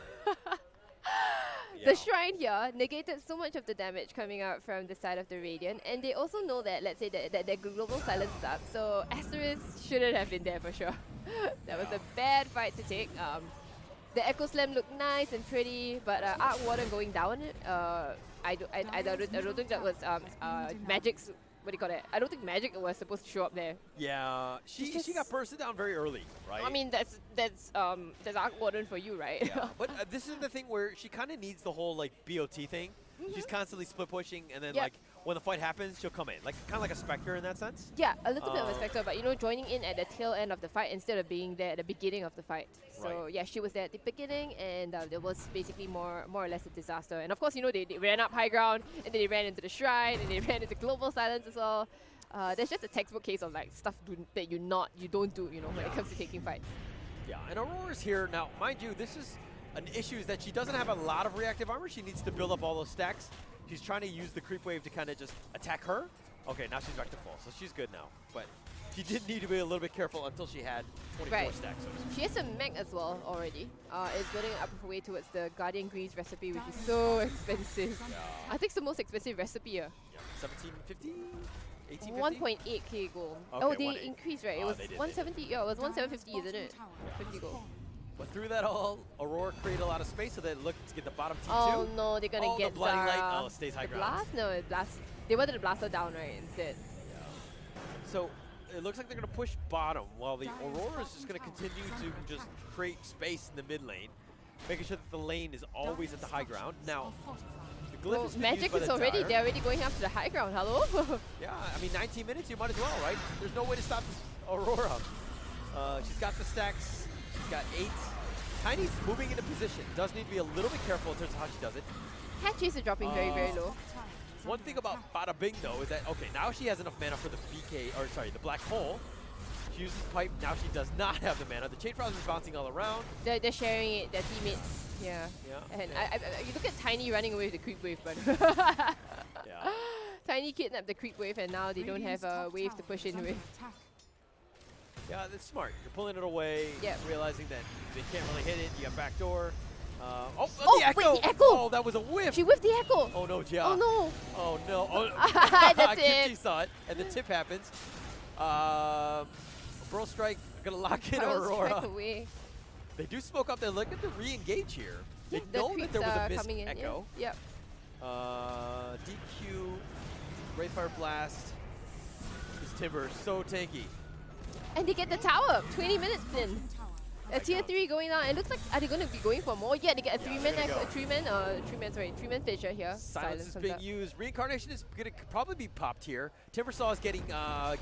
Yeah. The shrine here negated so much of the damage coming out from the side of the Radiant, and they also know that, let's say, that their global silence is up, so Asterisk shouldn't have been there for sure. That was a bad fight to take. The Echo Slam looked nice and pretty, but Arc Warden going down, I don't think that was Magic's, what do you call it? I don't think Magic was supposed to show up there. Yeah. She just- got bursted down very early, right? I mean, that's Arc Warden for you, right? Yeah. But this is the thing where she kind of needs the whole like BOT thing. She's constantly split pushing, and then Yep. like when the fight happens, she'll come in, like kind of like a Spectre in that sense. Yeah, a little bit of a Spectre, but you know, joining in at the tail end of the fight instead of being there at the beginning of the fight. So Right. yeah, she was there at the beginning, and it was basically more or less a disaster. And of course, you know, they ran up high ground, and then they ran into the shrine, and they ran into global silence as well. There's just a textbook case of like stuff that you don't do, you know, when it comes to taking fights. Yeah, and Aurora's here now. Mind you, this is an issue is that she doesn't have a lot of reactive armor. She needs to build up all those stacks. She's trying to use the creep wave to kind of just attack her. Okay, now she's back to full, so she's good now. But she did need to be a little bit careful until she had 24 Right. stacks. So to speak. She has a mech as well already. It's building up her way towards the Guardian Grease recipe, which is so expensive. I think it's the most expensive recipe here. Yeah, 1750, 1850. 1.8k gold. Okay, Oh, they 1.8. increased, right? It Oh, was they did, they did. 170. Yeah, it was Dire's 1,750, isn't bottom it? tower 50 has gold. fallen. But through that all, Aurora created a lot of space, so they looked to get the bottom T2. Oh no, they're gonna Oh, get the blinding light. Zara. Oh, it stays high The ground. blast? No, it blast. They wanted to blast her down, right? Instead. So it looks like they're going to push bottom, while the Aurora is just going to continue to just create space in the mid lane, making sure that the lane is always at the high ground. Now, the glyph Well, is being Magic used by is the already. Dire. They're already going after the high ground. Hello. Yeah, I mean, 19 minutes, you might as well, right? There's no way to stop this Aurora. She's got the stacks. She's got 8. Tiny's moving into position. Does need to be a little bit careful in terms of how she does it. Cat Chaser dropping very low. Tower is One under thing about attack. Bada Bing, though, is that, okay, now she has enough mana for the the black hole. She uses pipe, now she does not have the mana. The Chain Frost is bouncing all around. They're sharing it. Their teammates. Yeah. Yeah. And you look at Tiny running away with the creep wave, but Yeah. Tiny kidnapped the creep wave, and now they don't have Radiant's a top wave to tower push is in under with. attack. Yeah, that's smart. You're pulling it away, Yep. realizing that they can't really hit it. You got backdoor. Oh, the wait, Echo! the Echo! Oh, that was a whiff! She whiffed the echo. Oh, no, Jia. Oh no. Oh, no. Oh, That's Kimchi it. saw it, and the tip happens. Bro Strike gonna lock in Pearl strike Aurora. away. They do smoke up. They look at the re-engage here. They Yeah, the know that creeps there was are a missed coming in. Echo. Yeah. Yep. DQ, Wraithfire Blast. This Timber is so tanky. And they get the tower 20 minutes in. Bottom tower A tier 3 going down. It looks like, are they going to be going for more? Yeah, they get a Yeah, three-man there three-man Fisher here. Silence is comes being up. used. Reincarnation is going to probably be popped here. Timbersaw is getting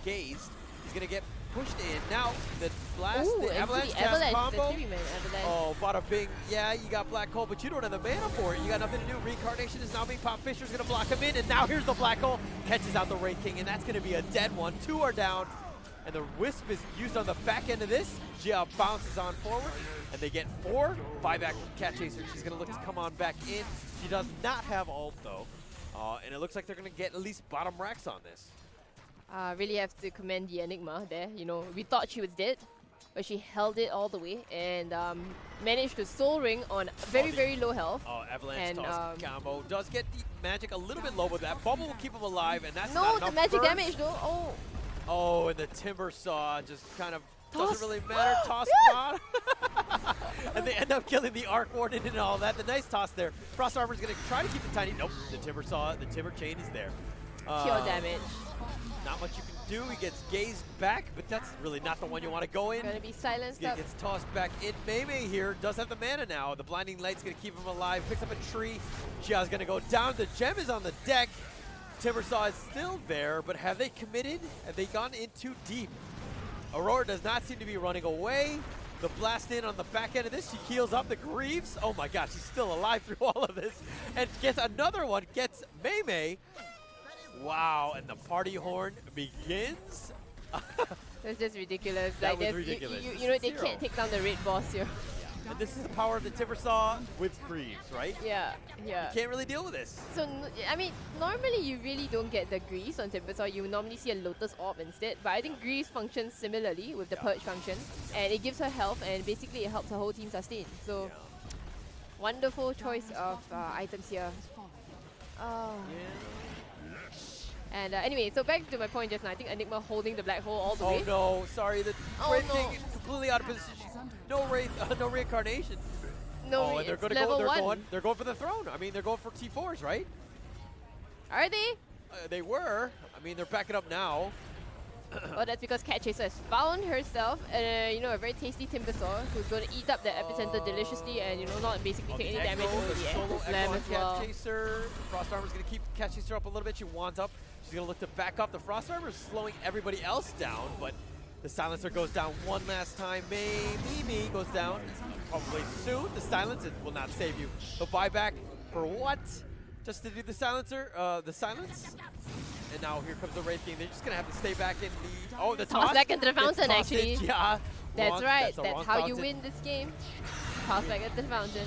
gazed. He's going to get pushed in. Now, the blast, Ooh, the and avalanche the cast avalanche, combo. the three-man avalanche. Oh, bada bing. Yeah, you got black hole, but you don't have the mana for it. You got nothing to do. Reincarnation is now being popped. Fisher's going to block him in, and now here's the black hole. Catches out the Wraith King, and that's going to be a dead one. 2 are down, and the Wisp is used on the back end of this. Gia bounces on forward, and they get 4. Buyback from Cat Chaser. She's going to look to come on back in. She does not have ult, though, and it looks like they're going to get at least bottom racks on this. Really have to commend the Enigma there. You know, we thought she was dead, but she held it all the way and managed to soul ring on very low health. Oh, avalanche And, toss combo does get the magic a little bit low, but that bubble will keep him alive, and that's not No, enough the magic burn. damage though. Oh, Oh, and the Timbersaw just kind of Toss. doesn't really matter. Toss spot. And they end up killing the Arc Warden and all that. The nice toss there. Frost Armor's going to try to keep the tiny. Nope, the Timbersaw, the Timber Chain is there. pure damage. Not much you can do. He gets gazed back, but that's really not the one you want to go in. Gonna be silenced He up. gets tossed back in. Mei here does have the mana now. The Blinding Light's going to keep him alive. Picks up a tree. Jia's going to go down. The gem is on the deck. Timbersaw is still there, but have they committed? Have they gone in too deep? Aurora does not seem to be running away. The blast in on the back end of this. She heals up the Greaves. Oh my gosh, she's still alive through all of this. And gets another one. Gets Mei. Wow, and the party horn begins. That's just ridiculous. That like was there's- ridiculous. You know they 0. can't take down the red boss here. And this is the power of the Timbersaw with Greaves, right? Yeah. Can't really deal with this. So, I mean, normally you really don't get the Grease on Timbersaw. You normally see a Lotus Orb instead. But I think Grease functions similarly with the Purge function. And it gives her health, and basically it helps her whole team sustain. So, wonderful choice of items here. Oh. And anyway, so back to my point just now. I think Enigma holding the black hole all the way. Oh no, sorry, the Oh, Wraith no. King is completely out of position. No Wraith, no reincarnation. No, Oh, and they're it's going to level go. 1. They're going for the throne. I mean, they're going for T4s, right? Are they? They were. I mean, they're backing up now. Well, that's because Cat Chaser has found herself, you know, a very tasty Timbersaw who's going to eat up that epicenter deliciously and, you know, not basically take any damage over the solo slam Echo on as well. Cat Chaser. Frost Armor's going to keep Cat Chaser up a little bit. She wands up. She's going to look to back up. The Frost Armor is slowing everybody else down, but the Silencer goes down one last time. Mimi goes down. Probably soon. The Silencer will not save you. The buyback for what? Just to do the Silencer, the silence. And now here comes the Wraith King. They're just going to have to stay back in the... Oh, the toss. Back into the Gets fountain, tossed in. actually. Yeah. That's Wrong- right. a That's wrong how you fountain. win this game. Toss back at the fountain.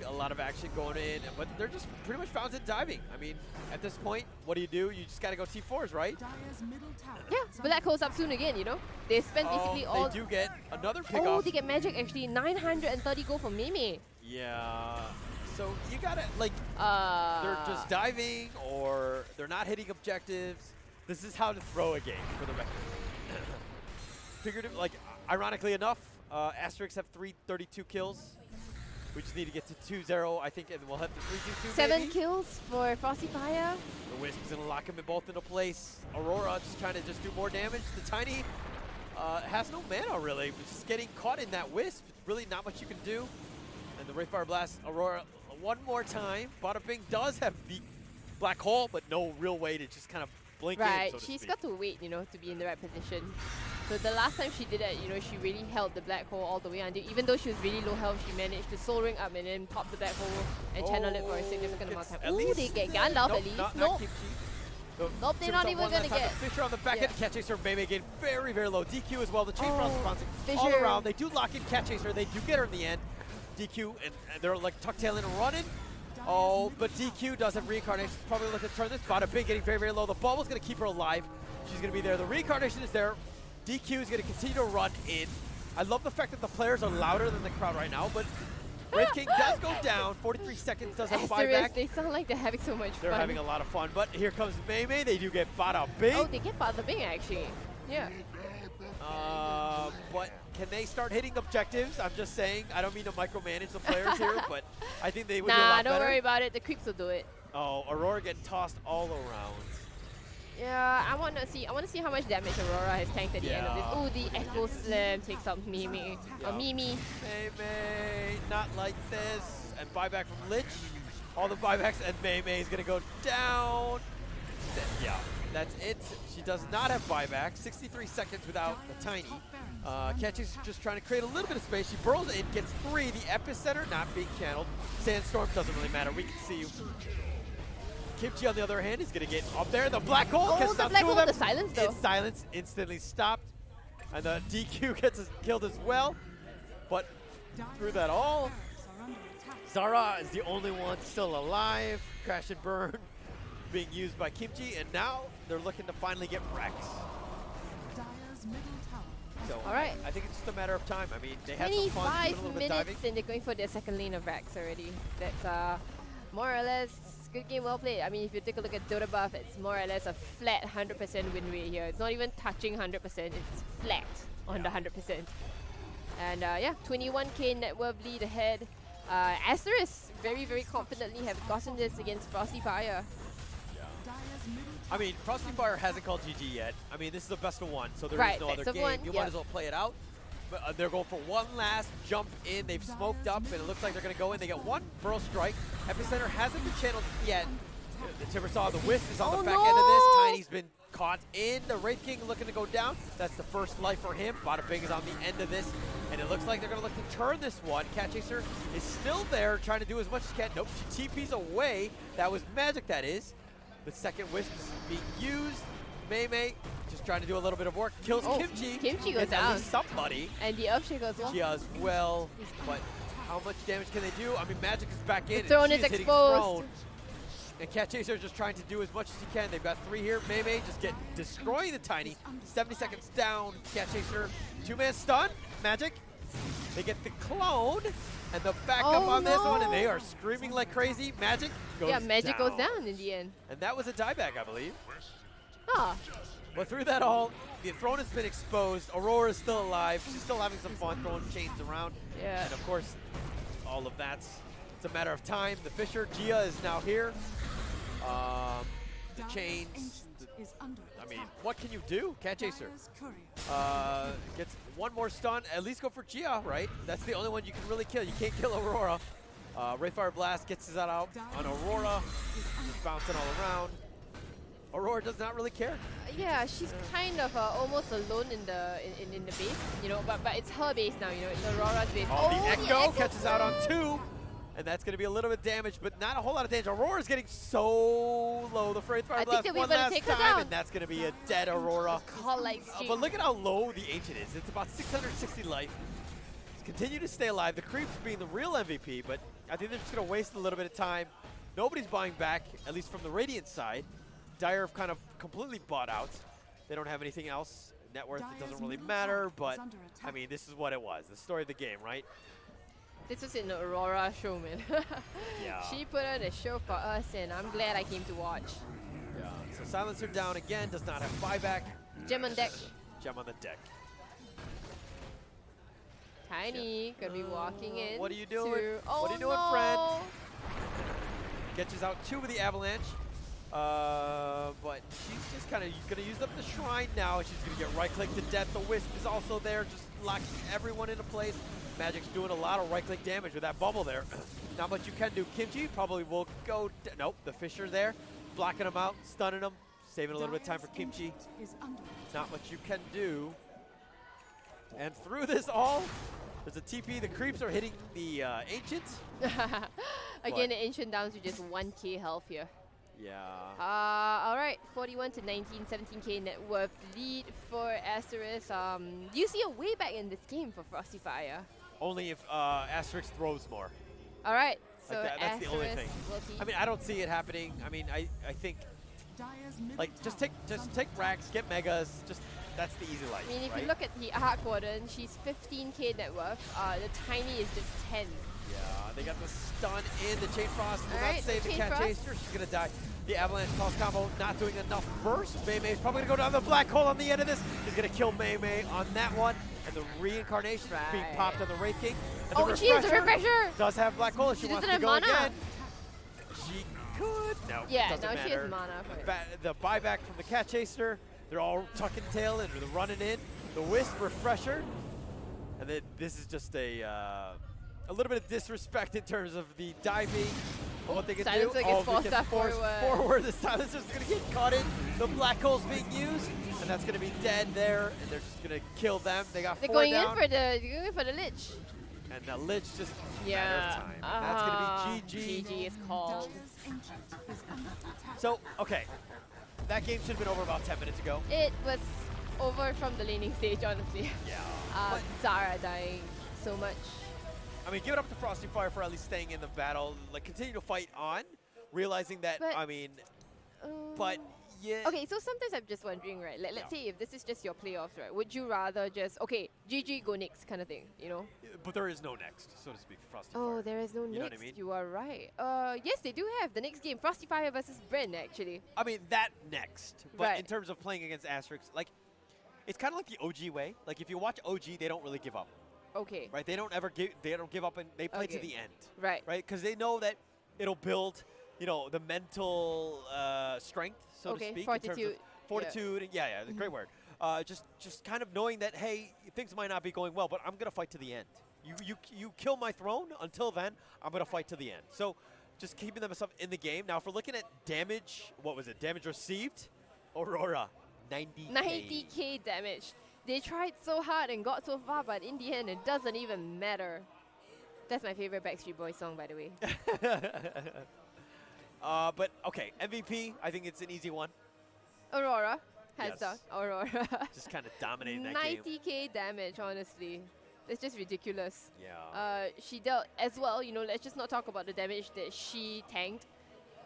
A lot of action going in, but they're just pretty much fountain diving. I mean, at this point, what do? You just got to go T4s, right? Dire's middle tower Yeah, is Black Hole's up soon again, you know? They spend basically all... They do get another pick Oh, off. they get magic actually. 930 gold for Mimi. Yeah. So you got to, like, they're just diving or they're not hitting objectives. This is how to throw a game for the record. Figurative, like, ironically enough, Asterisk have 332 kills. We just need to get to 2-0, I think, and we'll have the 3-2-2 7 maybe. kills for Frosty Fire. The Wisp is going to lock them in both into place. Aurora just trying to just do more damage. The Tiny has no mana, really. But just getting caught in that Wisp. Really not much you can do. And the Wraithfire Blast, Aurora, one more time. Bada Bing does have the Black Hole, but no real way to just kind of blink in, Right, so to she's speak. got to wait, you know, to be in the right position. So the last time she did that, you know, she really held the black hole all the way until, even though she was really low health, she managed to soul ring up and then pop the black hole and channel it for a significant amount of time. At Ooh, least- they get Gandalf Nope, at least. not Nope. Kimchi. The Nope, they're not Timbersaw even one gonna last time. get- The Fisher on the back Yeah. end. Cat Chaser, Mei again, very, very low. DQ as well. The chain frost bouncing all Fisher. around. They do lock in Cat Chaser. They do get her in the end. DQ, and they're like tuck-tailing and running. Oh, but DQ does have reincarnation. Probably looking to turn this. Bada Bing getting very, very low. The bubble's going to keep her alive. She's going to be there. The reincarnation is there. DQ is going to continue to run in. I love the fact that the players are louder than the crowd right now, but Wraith King does go down. 43 seconds does have a Asterisk, buyback. they sound like they're having so much They're fun. having a lot of fun, but here comes Mei. They do get Bada Bing. Oh, they get Bada Bing actually. Yeah. But can they start hitting objectives? I'm just saying. I don't mean to micromanage the players here, but I think they would do a Nah, lot don't better. worry about it. The creeps will do it. Oh, Aurora getting tossed all around. Yeah, I want to see how much damage Aurora has tanked at the end of this. Yeah. Oh, the Echo Slam takes out Mimi. Or Mimi. Mei, not like this. And buyback from Lich. All the buybacks, and Mei is going to go down. Yeah, that's it. She does not have buyback. 63 seconds without the Tiny. Catches just trying to create a little bit of space. She burrows in, gets 3. The epicenter not being channeled. Sandstorm doesn't really matter. We can see you. Kimchi, on the other hand, is going to get up there. The black hole Oh, gets the out black 2 hole, of them. the silence though. It's silence, instantly stopped. And the DQ gets us killed as well. But through that all, Zara is the only one still alive. Crash and burn being used by Kimchi, and now they're looking to finally get Rex. So All right. I think it's just a matter of time. I mean, they had some fun, doing a 25 little bit diving. minutes and they're going for their second lane of Rax already. That's more or less good game, well played. I mean, if you take a look at Dota buff, it's more or less a flat 100% win rate here. It's not even touching 100%, it's flat on the 100%. And yeah, 21k net worth lead ahead. Asterisk very, very confidently have gotten this against Frosty Fire. I mean, Frosty Fire hasn't called GG yet. I mean, this is the best of one, so there Right, is no best other of game. one, You yep. might as well play it out. But they're going for one last jump in. They've smoked up, and it looks like they're going to go in. They get one Burrow Strike. Epicenter hasn't been channeled yet. The Timbersaw, the Wisp is on the back end of this. Tiny's been caught in. The Wraith King looking to go down. That's the first life for him. Bada Bing is on the end of this, and it looks like they're going to look to turn this one. Cat Chaser is still there, trying to do as much as can. Nope, she TP's away. That was magic, that is. The second Wisp is being used. Mei just trying to do a little bit of work. Kills Kimchi. Kimchi goes Gets at down. least somebody. And the Earthshake goes well. She as well, but how much damage can they do? I mean, Magic is back in. The throne and she is hitting exposed. Throne. And Cat Chaser just trying to do as much as he can. They've got 3 here. Mei just get destroying the Tiny. 70 seconds down. Cat Chaser, 2-man stun. Magic. They get the clone and the backup on this one, and they are screaming like crazy. Magic goes down. Yeah, Magic goes down in the end. And that was a dieback, I believe. Ah, But through that all, the throne has been exposed. Aurora is still alive. She's still having some fun throwing chains around. yeah. And of course, all of that's, it's a matter of time. The Fisher, Gia is now here. The chains, I mean, what can you do? Cat Chaser gets one more stun. At least go for Gia, right? That's the only one you can really kill. You can't kill Aurora. Wraithfire Blast gets that out on Aurora. Just bouncing all around. Aurora does not really care. Yeah, she's kind of almost alone in the base, you know, but it's her base now, you know, it's Aurora's base. Oh, the Echo catches out on 2. And that's going to be a little bit damage, but not a whole lot of damage. Aurora's getting so low. The Wraithfire Blast one last time, and that's going to be a dead Aurora. But look at how low the Ancient is. It's about 660 life. Continue to stay alive. The Creeps being the real MVP, but I think they're just going to waste a little bit of time. Nobody's buying back, at least from the Radiant side. Dire kind of completely bought out. They don't have anything else. Net worth, it doesn't really matter, but I mean, this is what it was. The story of the game, right? This was an Aurora show, man. Yeah. She put on a show for us, and I'm glad I came to watch. Yeah. So Silencer down again, does not have buyback. Gem on deck. Gem on the deck. Tiny gonna be walking in. What are you doing? Oh, What are you doing, no. friend? Catches out 2 with the Avalanche. But she's just kind of going to use up the Shrine now. She's going to get right-click to death. The Wisp is also there, just locking everyone into place. Magic's doing a lot of right-click damage with that bubble there. Not much you can do. Kimchi probably will go... Nope, the Fisher there. Blocking him out, stunning him. Saving a little bit of time for Kimchi. Not much you can do. And through this all, there's a TP. The Creeps are hitting the Ancient. Again, the Ancient down to just 1k health here. Yeah. All right, 41 to 19, 17k net worth lead for Asterisk. Do you see a way back in this game for Frosty Fire? Only if Asterisk throws more. All right, so Like that's the only thing. will see. I mean, I don't see it happening. I mean, I think like just take racks, get megas. Just that's the easy life. I mean, if right? you look at the Arc Warden, she's 15k net worth. The Tiny is just 10. Yeah, they got the stun in. The Chain Frost will Alright, not save the Chain Cat Frost. Chaser. She's gonna die. The Avalanche Toss combo not doing enough burst. Mei's probably gonna go down the black hole on the end of this. He's gonna kill Mei on that one. And the reincarnation is being Right. popped on the Wraith King. And Oh, the she has a refresher! does have black hole if she She wants doesn't to have go mana. again. She could, No, Yeah, doesn't now matter. she has mana for it. The buyback from the cat chaser, they're all tucking tail and they're running in. The wisp refresher, and then this is just a little bit of disrespect in terms of the diving. What they can Silencer do. gets They forced get up forced forward. The silencer's gonna get caught in. The black hole's being used, and that's gonna be dead there. And they're just gonna kill them. They got They're 4 going down. in for the lich. And the lich just Yeah. matter of time. And that's gonna be GG. GG is called. Dire's ancient is under attack. So okay, that game should have been over about 10 minutes ago. It was over from the laning stage, honestly. Yeah. Zara dying so much. I mean, give it up to Frosty Fire for at least staying in the battle. Like, continue to fight on, realizing that, But, I mean, but yeah. Okay, so sometimes I'm just wondering, right? Like, let's say if this is just your playoffs, right? Would you rather just, okay, GG, go next kind of thing, you know? But there is no next, so to speak, for Frosty Oh, Fire. there is no You know what I next. mean? You are right. Yes, they do have the next game, Frosty Fire versus Bren, actually. I mean, that next. But Right. in terms of playing against Asterisk, like, it's kind of like the OG way. Like, if you watch OG, they don't really give up, Okay. right? They don't give up, and they play to Okay. the end, Right. right? Because they know that it'll build, you know, the mental strength, so Okay, to speak. In fortitude. terms of fortitude. And yeah, great word. Just kind of knowing that, hey, things might not be going well, but I'm gonna fight to the end. You kill my throne. Until then, I'm gonna fight to the end. So, just keeping themselves in the game. Now, if we're looking at damage, what was it? Damage received, Aurora, 90K. 90k damage. They tried so hard and got so far, but in the end, it doesn't even matter. That's my favorite Backstreet Boys song, by the way. But okay, MVP. I think it's an easy one. Aurora. Hands Yes. down. Aurora. Just kind of dominating that game. 90k damage, honestly. It's just ridiculous. Yeah. She dealt as well, you know, let's just not talk about the damage that she tanked.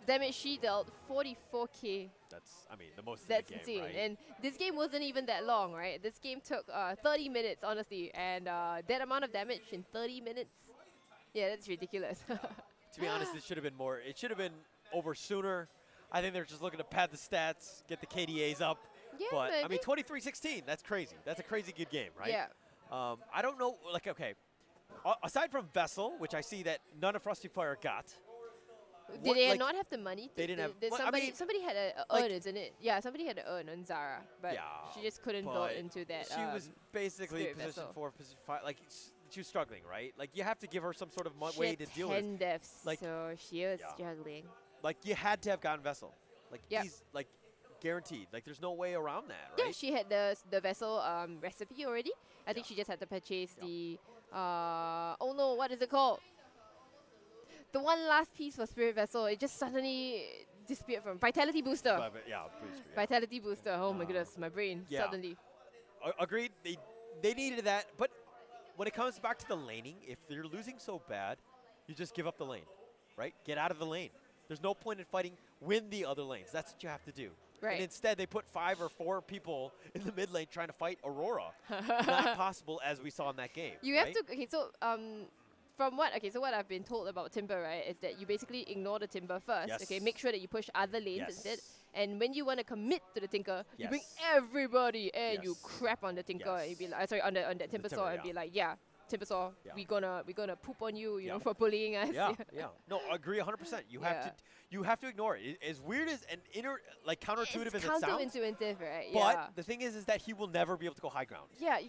The damage she dealt, 44k. That's, I mean, the most That's in the game, insane. right? And this game wasn't even that long, right? This game took 30 minutes, honestly. And that amount of damage in 30 minutes? Yeah, that's ridiculous. To be honest, it should have been more. It should have been over sooner. I think they're just looking to pad the stats, get the KDAs up. Yeah, But, I maybe. mean, 23-16, that's crazy. That's a crazy good game, right? Yeah. I don't know, like, okay. Aside from Vessel, which I see that none of Frosty Fire got. Did what, they like, not have the money? they didn't have- Did well, I somebody, mean, somebody had a like- earn, isn't it? Yeah, somebody had to earn on Zara, but Yeah, she just couldn't build but into that. She was basically Spirit position Vessel. 4, position 5. Like, she was struggling, right? Like, you have to give her some sort of she way had to deal with 10 it. deaths, Like- so she was Yeah. struggling. Like, you had to have gotten Vessel. Like, Yep. he's, like, guaranteed. Like, there's no way around that, Yeah, right? she had the vessel recipe already. I think she just had to purchase the oh no, what is it called? The one last piece for Spirit Vessel. It just suddenly disappeared from Vitality Booster. But yeah, booster, yeah. Vitality Booster. Oh my goodness, my brain yeah. suddenly. Agreed. They needed that, but when it comes back to the laning, if you're losing so bad, you just give up the lane, right? Get out of the lane. There's no point in fighting. Win the other lanes. That's what you have to do. Right. And instead, they put 5 or 4 people in the mid lane trying to fight Aurora. Not possible, as we saw in that game. You have right? to. Okay, so from what I've been told about Timber, right, is that you basically ignore the Timber first. Yes. Okay, make sure that you push other lanes Yes. instead. And when you want to commit to the Tinker, you bring Yes. everybody and you Yes. crap on the Tinker and you be like, sorry, on that Timber Timber, Saw and yeah. be like, yeah, Timber Saw, Yeah. we gonna poop on you, you Yeah. know, for bullying us. Yeah, yeah. No, I agree 100%. You have to ignore it. As weird as and counterintuitive It's as it sounds. counterintuitive, right? But Yeah. the thing is that he will never be able to go high ground. Yeah,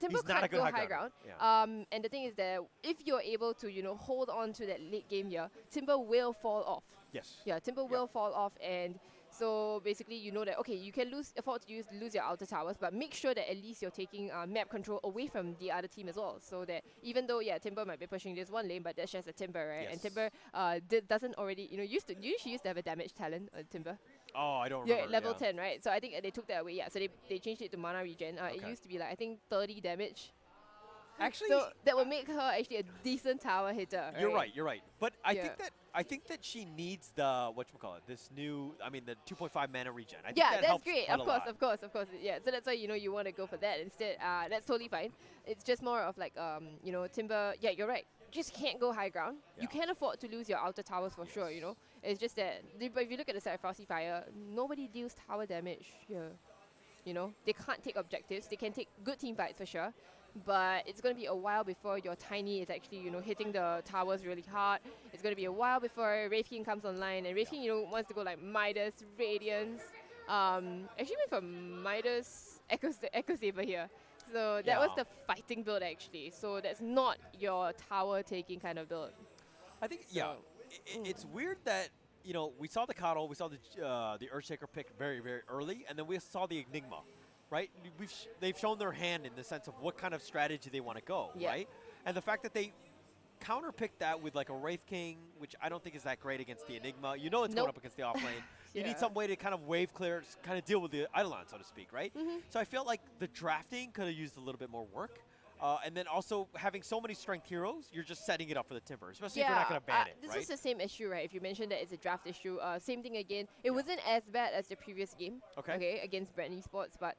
Timber He's not can't a good go high high grounder. ground. And the thing is that if you're able to, you know, hold on to that late game here, Timber will fall off. Yes. Yeah, Timber will fall off, and so basically you know that okay, you can afford to lose your outer towers, but make sure that at least you're taking map control away from the other team as well, so that even though Timber might be pushing this one lane, but that's just a Timber, right? And Yes. Timber doesn't already, you know, she used to have a damage talent on Timber. Oh, I don't Yeah, remember. level 10, right? So I think they took that away. Yeah, so they changed it to mana regen. It Okay. used to be like I think 30 damage. Actually, So that would make her actually a decent tower hitter. you're right. You're right. But I Yeah. think that she needs the this new. I mean, the 2.5 mana regen. I think Yeah, that that's helps great. quite Of a course, lot. of course. Yeah, so that's why you want to go for that instead. That's totally fine. It's just more of like Timber. Yeah, you're right. Just can't go high ground. You Yeah. can't afford to lose your outer towers for sure. You know, it's just that. But if you look at the side of Frosty Fire, nobody deals tower damage here. You know, they can't take objectives. They can take good team fights for sure. but it's going to be a while before your Tiny is actually, hitting the towers really hard. It's going to be a while before Wraith King comes online, and Wraith King, wants to go like Midas, Radiance. Actually went for Midas, Echo Saber here. So that was the fighting build actually. So that's not your tower taking kind of build. I think, it's weird that, we saw the Coddle, we saw the Earthshaker pick very, very early, and then we saw the Enigma, right? They've shown their hand in the sense of what kind of strategy they want to go, right? And the fact that they counter-picked that with like a Wraith King, which I don't think is that great against the Enigma. You know it's going up against the offlane. You need some way to kind of wave clear, kind of deal with the Eidolon, so to speak, right? So I feel like the drafting could have used a little bit more work. And then also having so many strength heroes, you're just setting it up for the Timber, especially if you're not going to ban it, this right? is the same issue, right? If you mentioned that it's a draft issue, same thing again. It wasn't as bad as the previous game, okay, against Brand Esports, but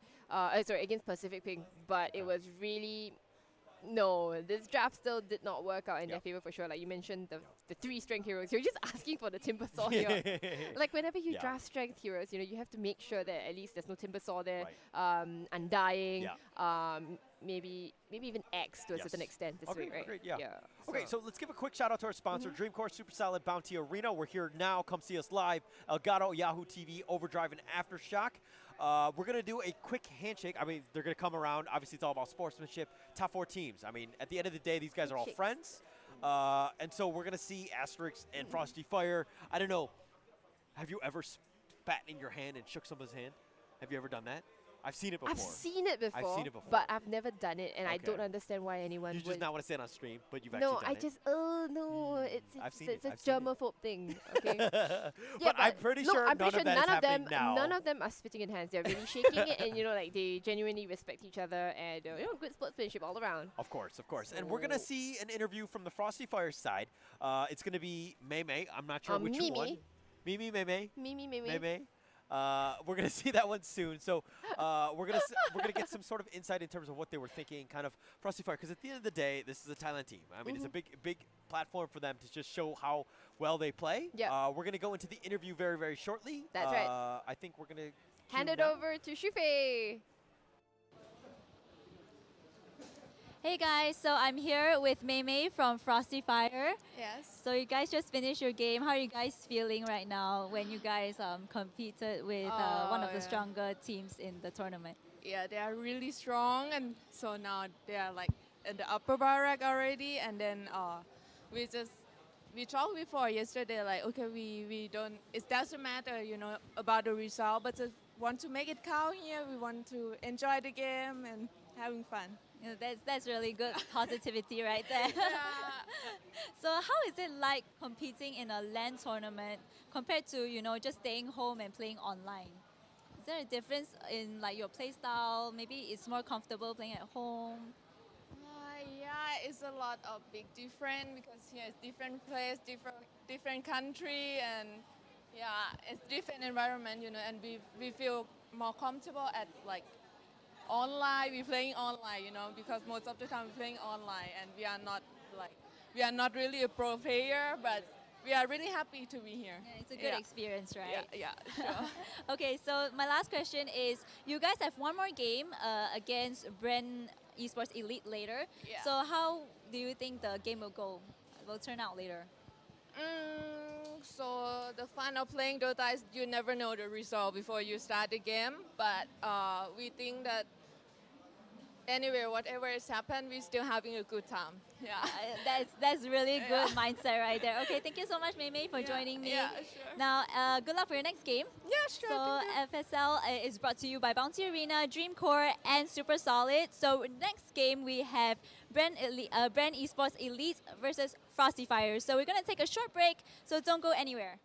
sorry, against Pacific Ping, but it was really. No, this draft still did not work out in their favor for sure. Like you mentioned, the 3 strength heroes. You're just asking for the Timber Saw here. Like whenever you draft strength heroes, you have to make sure that at least there's no Timber Saw there. Undying, maybe even X to a certain extent this way, right? Agreed, Okay, so let's give a quick shout out to our sponsor, Dreamcore, Super Solid, Bounty Arena. We're here now. Come see us live. Elgato, Yahoo TV, Overdrive, and Aftershock. We're going to do a quick handshake. I mean, they're going to come around. Obviously, it's all about sportsmanship. Top 4 teams. I mean, at the end of the day, these guys are all friends. And so we're going to see Asterisk and Frosty fire. I don't know. Have you ever spat in your hand and shook someone's hand? Have you ever done that? I've seen it before. I've seen it before, but I've never done it, and I don't understand why anyone You would. just not want to say it on stream, but you've actually done it. No, it's a I've seen germaphobe thing, okay? But I'm pretty sure none of that is happening now. None of them are spitting in hands. They're really shaking it, and like they genuinely respect each other, and good sportsmanship all around. Of course. And we're gonna see an interview from the Frosty Fire side. It's gonna be Mei. I'm not sure which one. Mimi, Mei. We're gonna see that one soon. So we're gonna get some sort of insight in terms of what they were thinking, kind of Frosty Fire, because at the end of the day, this is a Thailand team. I mean, it's a big platform for them to just show how well they play. We're gonna go into the interview very, very shortly. That's right. I think we're gonna hand it over to Shufei. Hey guys, so I'm here with Mei from Frosty Fire. Yes. So you guys just finished your game. How are you guys feeling right now when you guys competed with one of the stronger teams in the tournament? Yeah, they are really strong, and so now they are like in the upper barrack already. And then we talked before yesterday, like okay, we don't. It doesn't matter, about the result, but just want to make it count here. We want to enjoy the game and having fun. That's really good positivity right there. So how is it like competing in a LAN tournament compared to just staying home and playing online? Is there a difference in like your play style? Maybe it's more comfortable playing at home. Yeah, it's a lot of big difference because here it's different place, different country, and it's different environment, and we feel more comfortable at like online. We're playing online, because most of the time we're playing online, and we are not really a pro player, but we are really happy to be here. Yeah, it's a good experience, right? Yeah, sure. Okay, so my last question is, you guys have one more game against Brand Esports Elite later. Yeah. So how do you think the game will turn out later? So the fun of playing Dota is you never know the result before you start the game, but we think that anyway, whatever has happened, we're still having a good time. Yeah. That's really good mindset right there. Okay, thank you so much, Mei, for joining me. Yeah, sure. Now, good luck for your next game. Yeah, sure. So FSL is brought to you by Bounty Arena, Dreamcore, and Super Solid. So next game we have Brand Esports Elite versus Frosty Fire. So we're gonna take a short break. So don't go anywhere.